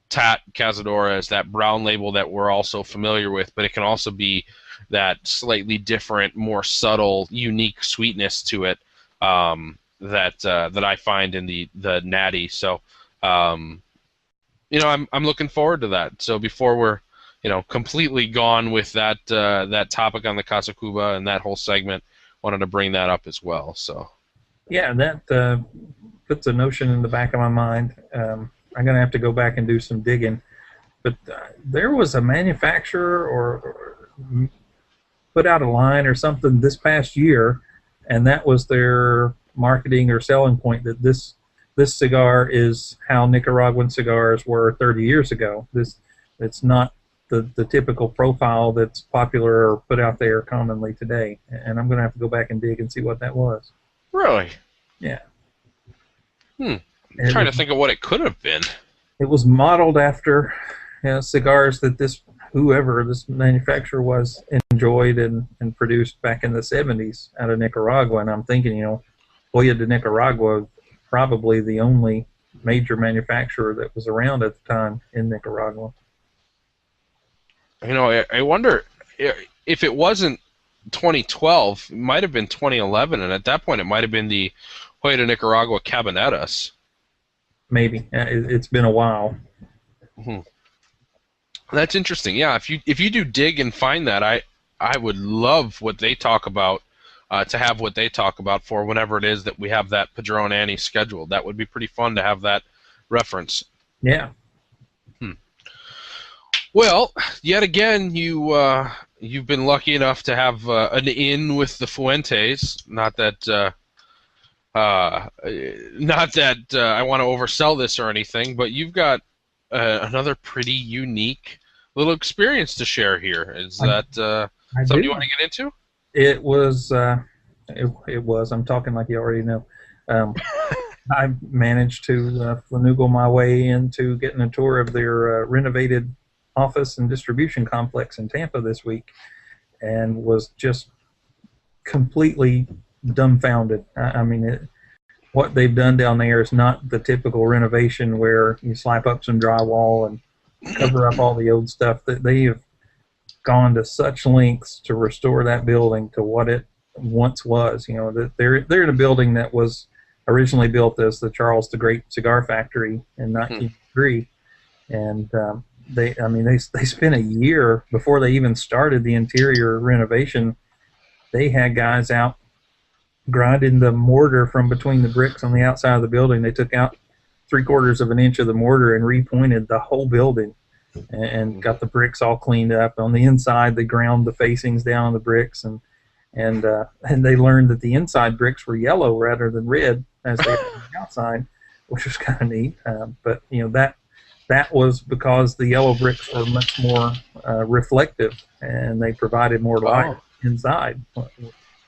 Tat Cazadores, that brown label that we're also familiar with, but it can also be that slightly different, more subtle, unique sweetness to it that I find in the Natty. So I'm looking forward to that. So before we're completely gone with that topic on the Casa Cuba and that whole segment, wanted to bring that up as well. So yeah, that puts a notion in the back of my mind. I'm going to have to go back and do some digging. But there was a manufacturer or put out a line or something this past year, and that was their marketing or selling point, that this cigar is how Nicaraguan cigars were 30 years ago. It's not the typical profile that's popular or put out there commonly today. And I'm going to have to go back and dig and see what that was. Really? Yeah. I'm trying to think of what it could have been. It was modeled after cigars that whoever this manufacturer was enjoyed and produced back in the 70s out of Nicaragua. And I'm thinking, Hoya de Nicaragua, probably the only major manufacturer that was around at the time in Nicaragua. I wonder if it wasn't 2012, it might have been 2011, and at that point it might have been the Hoya de Nicaragua Cabanetas. Maybe. It's been a while. Mm-hmm. That's interesting. Yeah, if you do dig and find that, I would love what they talk about, to have what they talk about for whenever it is that we have that Padron Annie scheduled. That would be pretty fun to have that reference. Yeah. Well, yet again, you've been lucky enough to have an in with the Fuentes. Not that I want to oversell this or anything, but you've got another pretty unique little experience to share here. Is that something you want to get into? It was. It was. I'm talking like you already know. I managed to finagle my way into getting a tour of their renovated office and distribution complex in Tampa this week, and was just completely dumbfounded. I mean, what they've done down there is not the typical renovation where you slap up some drywall and cover up all the old stuff. That they have gone to such lengths to restore that building to what it once was. That they're in a building that was originally built as the Charles the Great Cigar Factory in 1903, and they spent a year before they even started the interior renovation. They had guys out grinding the mortar from between the bricks on the outside of the building. They took out 3/4 of an inch of the mortar and repointed the whole building and got the bricks all cleaned up. On the inside, they ground the facings down on the bricks, and they learned that the inside bricks were yellow rather than red as they were on the outside, which was kind of neat. But that was because the yellow bricks were much more reflective, and they provided more light inside.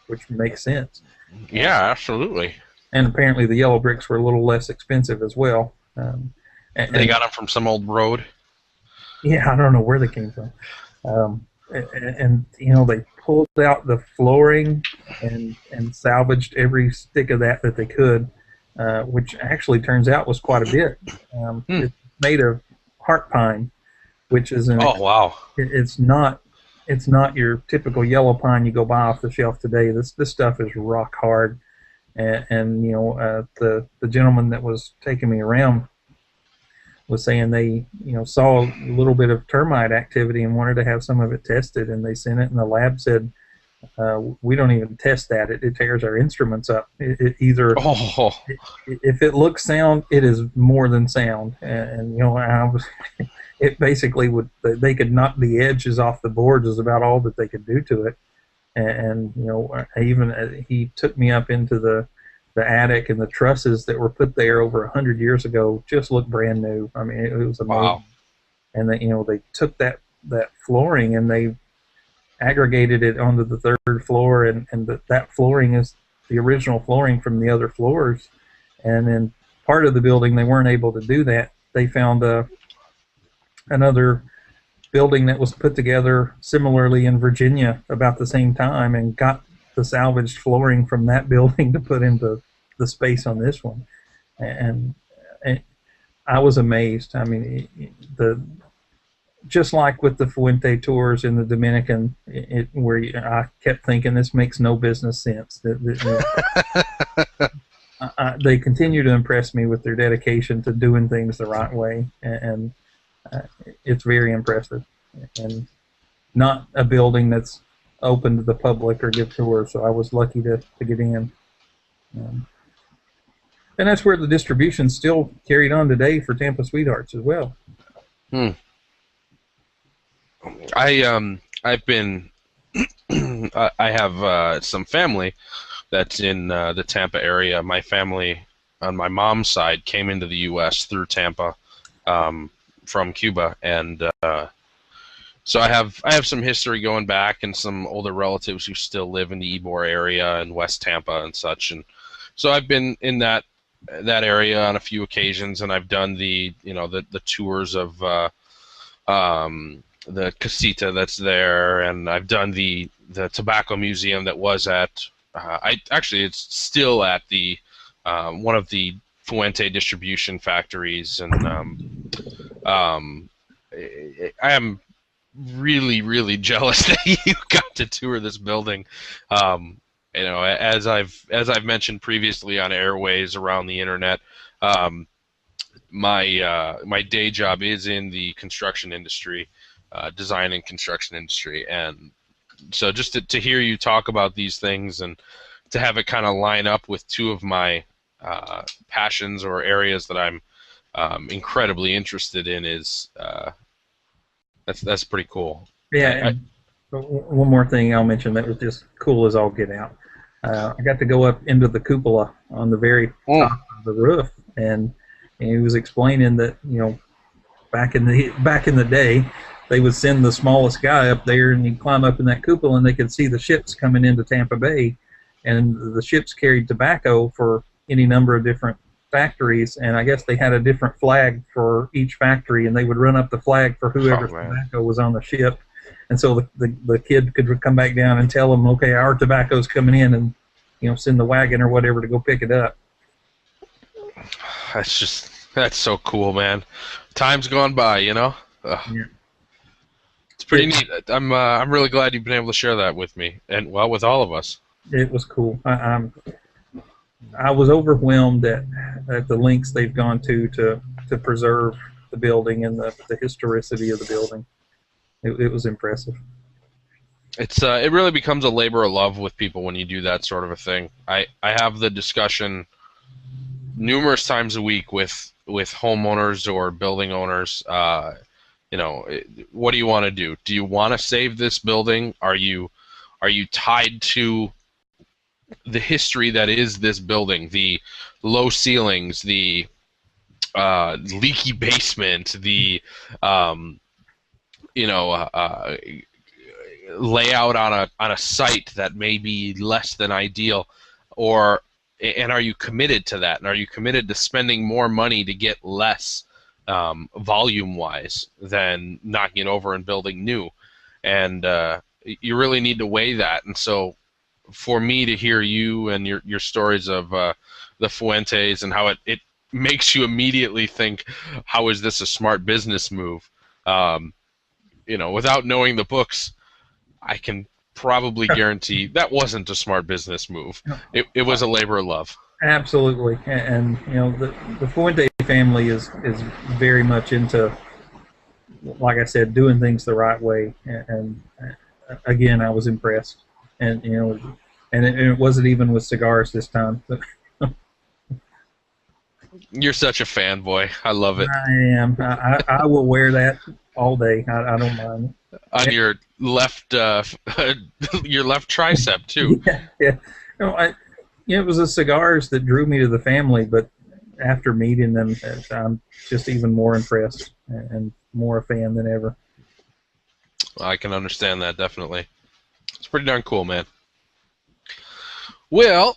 which makes sense. Yeah, absolutely. And apparently the yellow bricks were a little less expensive as well. They And got them from some old road. yeah, I don't know where they came from. And they pulled out the flooring and salvaged every stick of that they could, which actually turns out was quite a bit. Hmm. It's made of heart pine, which is Oh wow. it's not your typical yellow pine you go buy off the shelf today. This stuff is rock hard, and the gentleman that was taking me around was saying they saw a little bit of termite activity and wanted to have some of it tested, and they sent it, and the lab said, we don't even test that. It tears our instruments up. It either Oh. if it looks sound, it is more than sound, and I was, it basically would, they could knock the edges off the boards is about all that they could do to it, and he took me up into the attic, and the trusses that were put there over 100 years ago just looked brand new. I mean, it was amazing. Wow. And they took that flooring and they aggregated it onto the third floor, and that flooring is the original flooring from the other floors. And then part of the building they weren't able to do that. They found another building that was put together similarly in Virginia about the same time, and got the salvaged flooring from that building to put into the space on this one. And I was amazed. I mean, just like with the Fuente tours in the Dominican, I kept thinking this makes no business sense. They continue to impress me with their dedication to doing things the right way, and it's very impressive. And not a building that's open to the public or give tours, so I was lucky to get in. And that's where the distribution's still carried on today for Tampa Sweethearts as well. I've been I have some family that's in the Tampa area. My family on my mom's side came into the U.S. through Tampa from Cuba, and so I have some history going back, and some older relatives who still live in the Ybor area and West Tampa and such. And so I've been in that area on a few occasions, and I've done the tours of the casita that's there, and I've done the tobacco museum that was at it's still at the one of the Fuente distribution factories, and I am really jealous that you got to tour this building. As I've mentioned previously on airways around the internet, my day job is in the construction industry, design and construction industry, and so just to hear you talk about these things and to have it kind of line up with two of my passions or areas that I'm incredibly interested in is that's pretty cool. Yeah. One more thing I'll mention that was just cool as all get out. I got to go up into the cupola on the very top of the roof, and he was explaining that back in the day, they would send the smallest guy up there, and he'd climb up in that cupola, and they could see the ships coming into Tampa Bay, and the ships carried tobacco for any number of different factories, and I guess they had a different flag for each factory, and they would run up the flag for whoever's tobacco was on the ship. And so the kid could come back down and tell them, okay, our tobacco's coming in, and send the wagon or whatever to go pick it up. That's so cool, man. Time's gone by, Yeah. It's pretty neat. I'm really glad you've been able to share that with me, and with all of us. It was cool. I was overwhelmed at the lengths they've gone to preserve the building and the historicity of the building. It was impressive. It really becomes a labor of love with people when you do that sort of a thing. I have the discussion numerous times a week with homeowners or building owners. What do you want to do? Do you want to save this building? Are you tied to the history that is this building, the low ceilings, the leaky basement, the layout on a site that may be less than ideal, and are you committed to that? And are you committed to spending more money to get less volume-wise than knocking it over and building new? And you really need to weigh that. And so for me to hear you and your stories of the Fuentes and how it makes you immediately think, how is this a smart business move? Without knowing the books, I can probably guarantee that wasn't a smart business move. It was a labor of love. Absolutely, and the Fuente family is very much into, like I said, doing things the right way. And again, I was impressed, and it wasn't even with cigars this time. But you're such a fanboy. I love it. I am. I will wear that all day. I don't mind. On your left tricep too. Yeah. It was the cigars that drew me to the family, but after meeting them, I'm just even more impressed and more a fan than ever. I can understand that, definitely. It's pretty darn cool, man. Well,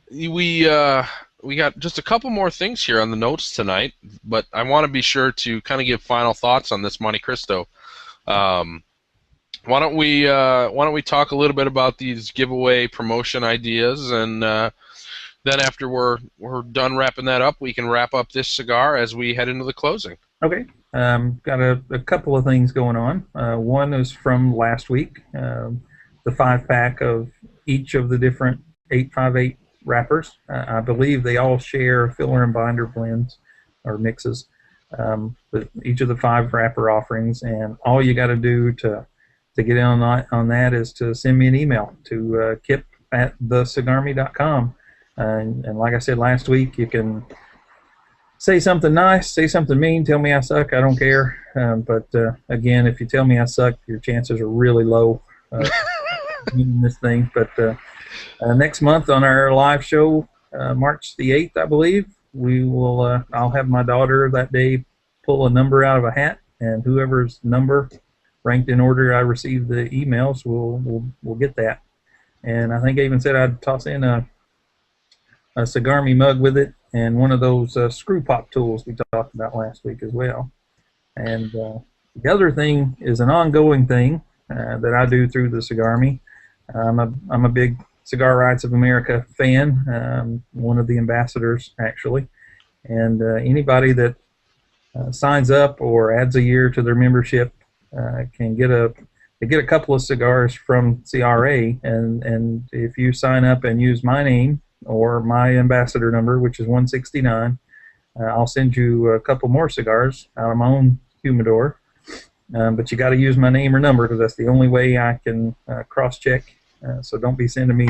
we got just a couple more things here on the notes tonight, but I want to be sure to kind of give final thoughts on this Monte Cristo. Why don't we talk a little bit about these giveaway promotion ideas, and then after we're done wrapping that up, we can wrap up this cigar as we head into the closing. Okay. Got a couple of things going on. One is from last week, the 5-pack of each of the different 858 wrappers. I believe they all share filler and binder blends or mixes, with each of the 5 wrapper offerings, and all you got to do to get in on that is to send me an email to kip@thecigarme.com. And like I said last week, you can say something nice, say something mean, tell me I suck, I don't care. But again, if you tell me I suck, your chances are really low in this thing. But next month on our live show, March the 8th, I believe, we will. I'll have my daughter that day pull a number out of a hat, and whoever's number ranked in order I receive the emails, we'll get that. And I think I even said I'd toss in a Cigar Me mug with it, and one of those screw pop tools we talked about last week as well. And the other thing is an ongoing thing that I do through the Cigar Me. I'm a big Cigar Rights of America fan, one of the ambassadors actually, and anybody that signs up or adds a year to their membership can get a couple of cigars from CRA, and if you sign up and use my name or my ambassador number, which is 169, I'll send you a couple more cigars out of my own humidor. But you got to use my name or number, because that's the only way I can cross-check. So don't be sending me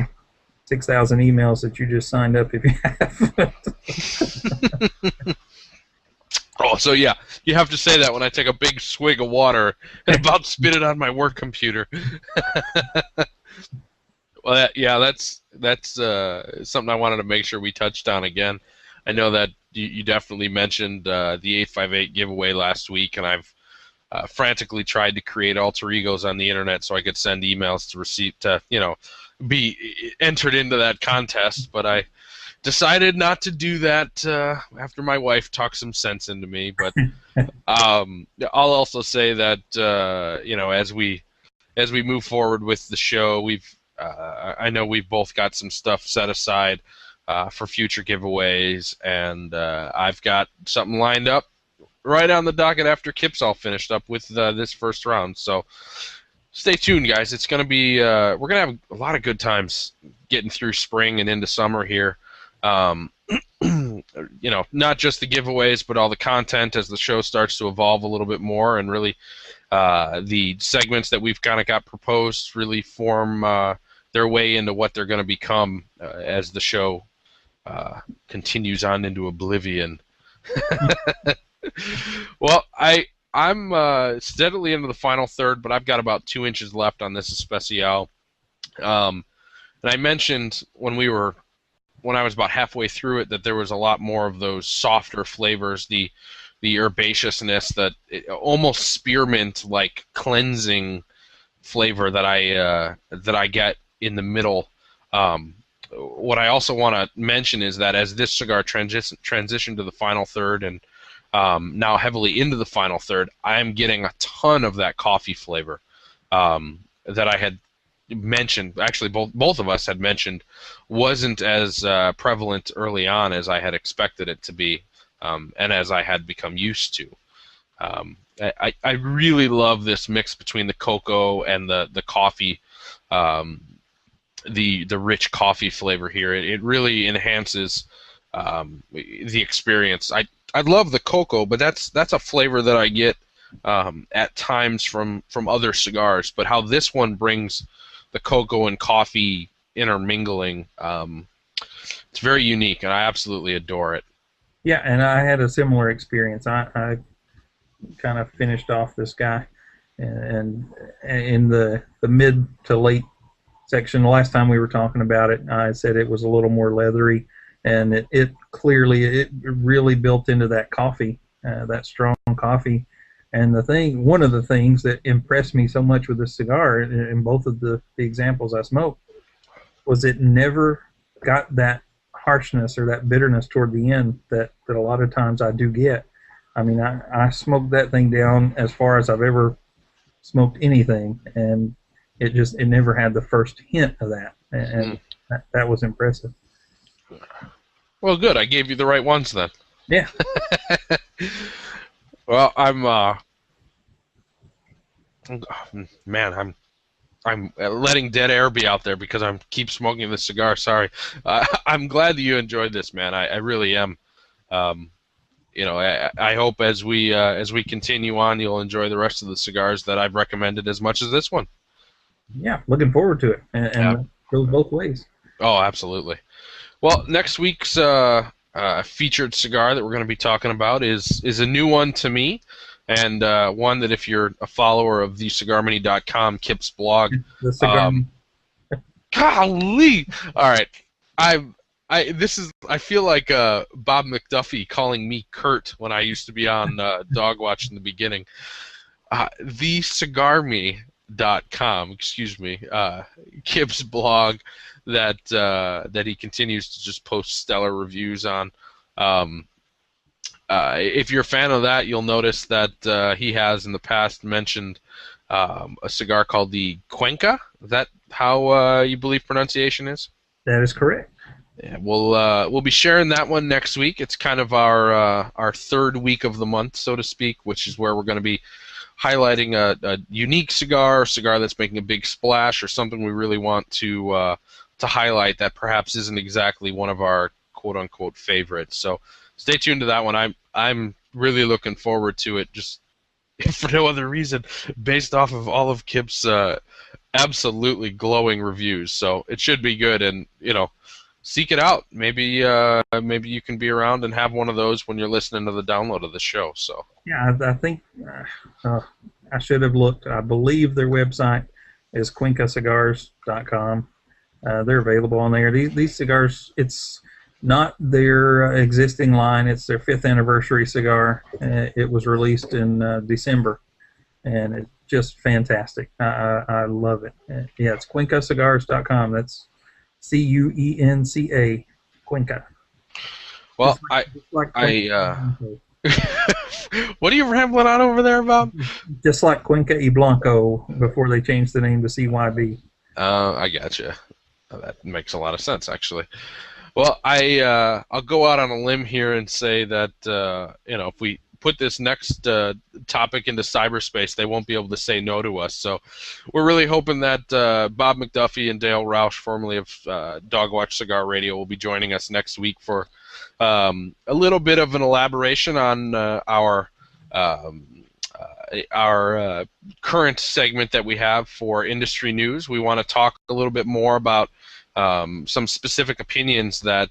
6,000 emails that you just signed up if you have. Oh, so yeah, you have to say that when I take a big swig of water and about spit it on my work computer. Well, that's something I wanted to make sure we touched on again. I know that you definitely mentioned the 858 giveaway last week, and I've frantically tried to create alter egos on the internet so I could send emails to be entered into that contest, but I decided not to do that after my wife talked some sense into me. But I'll also say that as we move forward with the show, I know we've both got some stuff set aside for future giveaways, and I've got something lined up right on the docket after Kip's all finished up with this first round. So stay tuned, guys. It's going to be we're going to have a lot of good times getting through spring and into summer here. Not just the giveaways, but all the content as the show starts to evolve a little bit more, and really the segments that we've kind of got proposed really form their way into what they're going to become as the show continues on into oblivion. Well, I'm steadily into the final third, but I've got about 2 inches left on this Especial. And I mentioned when I was about halfway through it that there was a lot more of those softer flavors, the herbaceousness, that almost spearmint like cleansing flavor that I get in the middle. What I also want to mention is that as this cigar transitioned to the final third and now heavily into the final third, I am getting a ton of that coffee flavor that I had mentioned. Actually, both of us had mentioned wasn't as prevalent early on as I had expected it to be, and as I had become used to. I really love this mix between the cocoa and the coffee, the rich coffee flavor here. It really enhances the experience. I love the cocoa, but that's a flavor that I get at times from other cigars. But how this one brings the cocoa and coffee intermingling, it's very unique, and I absolutely adore it. Yeah, and I had a similar experience. I kind of finished off this guy, and in the mid to late section, the last time we were talking about it, I said it was a little more leathery, and it clearly, it really built into that coffee, that strong coffee. And one of the things that impressed me so much with this cigar, in both of the examples I smoked, was it never got that harshness or that bitterness toward the end that a lot of times I do get. I mean, I smoked that thing down as far as I've ever smoked anything, and it never had the first hint of that, and that was impressive. Well, good. I gave you the right ones then. Yeah. Well, I'm letting dead air be out there because I'm keep smoking this cigar. Sorry. I'm glad that you enjoyed this, man. I really am. I hope as we continue on, you'll enjoy the rest of the cigars that I've recommended as much as this one. Yeah, looking forward to it, and Yeah. goes both ways. Oh, absolutely. Well, next week's featured cigar that we're going to be talking about is a new one to me, and one that if you're a follower of thecigarmany.com, Kip's blog, The cigar. golly, all right, I feel like Bob McDuffie calling me Kurt when I used to be on Dog Watch in the beginning. Thecigarme.com, excuse me, Kip's blog that he continues to just post stellar reviews on. If you're a fan of that, you'll notice that he has in the past mentioned a cigar called the Cuenca. Is that how you believe pronunciation is? That is correct. Yeah, we'll be sharing that one next week. It's kind of our third week of the month, so to speak, which is where we're going to be highlighting a unique cigar, a cigar that's making a big splash, or something we really want to highlight that perhaps isn't exactly one of our quote unquote favorites. So stay tuned to that one. I'm really looking forward to it, just for no other reason, based off of all of Kip's absolutely glowing reviews. So it should be good, and seek it out. Maybe you can be around and have one of those when you're listening to the download of the show. So yeah, I think I should have looked. I believe their website is cuencacigars.com. They're available on there. These cigars, it's not their existing line. It's their 5th anniversary cigar. It was released in December, and it's just fantastic. I love it. Yeah, it's cuencacigars.com. That's Cuenca, Cuenca. well, Just like what are you rambling on over there, Bob? Just like Cuenca y Blanco before they changed the name to CYB. I gotcha. That makes a lot of sense, actually. Well, I'll go out on a limb here and say that if we put this next topic into cyberspace, they won't be able to say no to us. So we're really hoping that Bob McDuffie and Dale Roush, formerly of Dogwatch Cigar Radio, will be joining us next week for a little bit of an elaboration on our current segment that we have for industry news. We want to talk a little bit more about some specific opinions that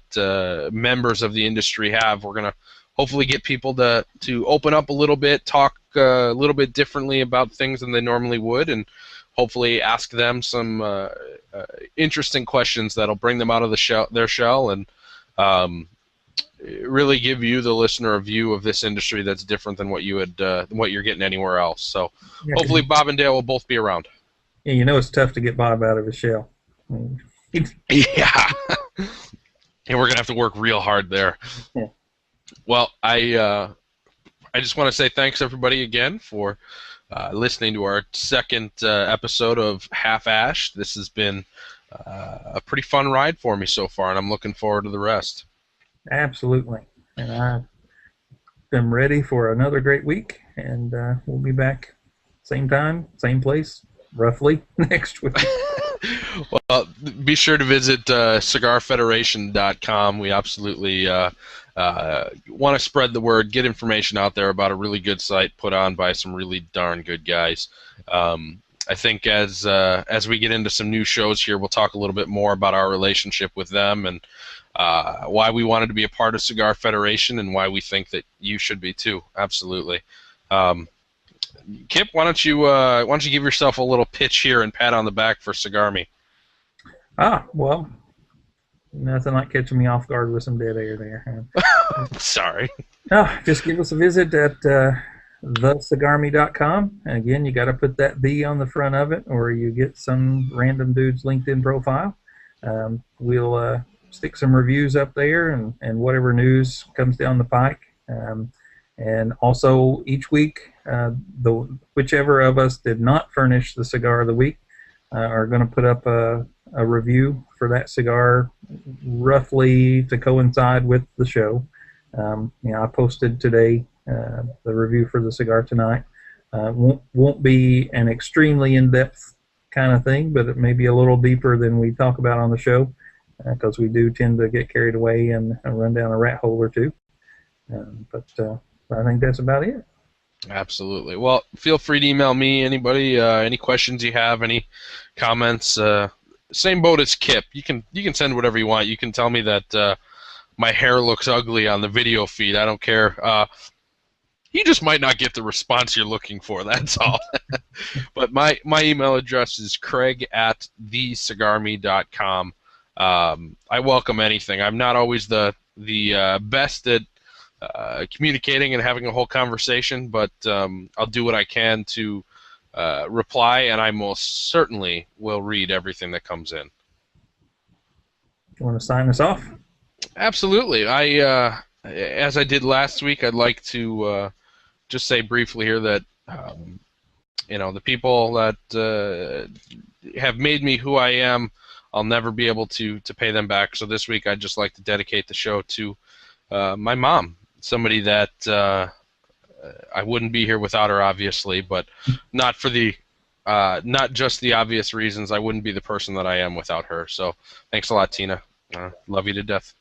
members of the industry have. We're going to hopefully get people to open up a little bit, talk a little bit differently about things than they normally would, and hopefully ask them some interesting questions that'll bring them out of their shell and really give you, the listener, a view of this industry that's different than what you're getting anywhere else. So hopefully Bob and Dale will both be around. Yeah, you know it's tough to get Bob out of his shell. Yeah. And we're gonna have to work real hard there. Yeah. Well, I just want to say thanks everybody again for listening to our second episode of Half Ash. This has been a pretty fun ride for me so far, and I'm looking forward to the rest. Absolutely. And I am ready for another great week, and we'll be back same time, same place, roughly next week. Well, be sure to visit cigarfederation.com. We absolutely want to spread the word, get information out there about a really good site put on by some really darn good guys. I think as we get into some new shows here, we'll talk a little bit more about our relationship with them and why we wanted to be a part of Cigar Federation and why we think that you should be too. Absolutely. Kip, why don't you give yourself a little pitch here and pat on the back for Cigar Me? Well, nothing like catching me off guard with some dead air there. Sorry. Just give us a visit at thecigarme.com. Again, you got to put that "the" on the front of it, or you get some random dude's LinkedIn profile. We'll stick some reviews up there and whatever news comes down the pike. And also each week, whichever of us did not furnish the cigar of the week are going to put up a review for that cigar roughly to coincide with the show. I posted today the review for the cigar tonight. Won't be an extremely in-depth kind of thing, but it may be a little deeper than we talk about on the show because we do tend to get carried away and run down a rat hole or two. But I think that's about it. Absolutely. Well, feel free to email me, anybody, any questions you have, any comments. Same boat as Kip. You can send whatever you want. You can tell me that my hair looks ugly on the video feed. I don't care. You just might not get the response you're looking for. That's all. But my email address is craig@thecigarme.com. I welcome anything. I'm not always the best at communicating and having a whole conversation, but I'll do what I can to reply, and I most certainly will read everything that comes in. You want to sign us off? Absolutely. As I did last week, I'd like to just say briefly here that the people that have made me who I am, I'll never be able to pay them back. So this week, I'd just like to dedicate the show to my mom, somebody that I wouldn't be here without her, obviously, but not just the obvious reasons. I wouldn't be the person that I am without her. So thanks a lot, Tina. Love you to death.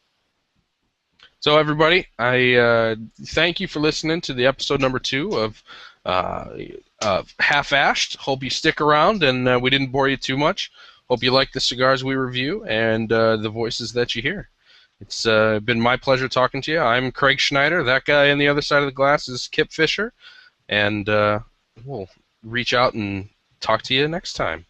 So everybody, I thank you for listening to the episode number 2 of Half-Ashed. Hope you stick around and we didn't bore you too much. Hope you like the cigars we review and the voices that you hear. It's been my pleasure talking to you. I'm Craig Schneider. That guy on the other side of the glass is Kip Fisher. And we'll reach out and talk to you next time.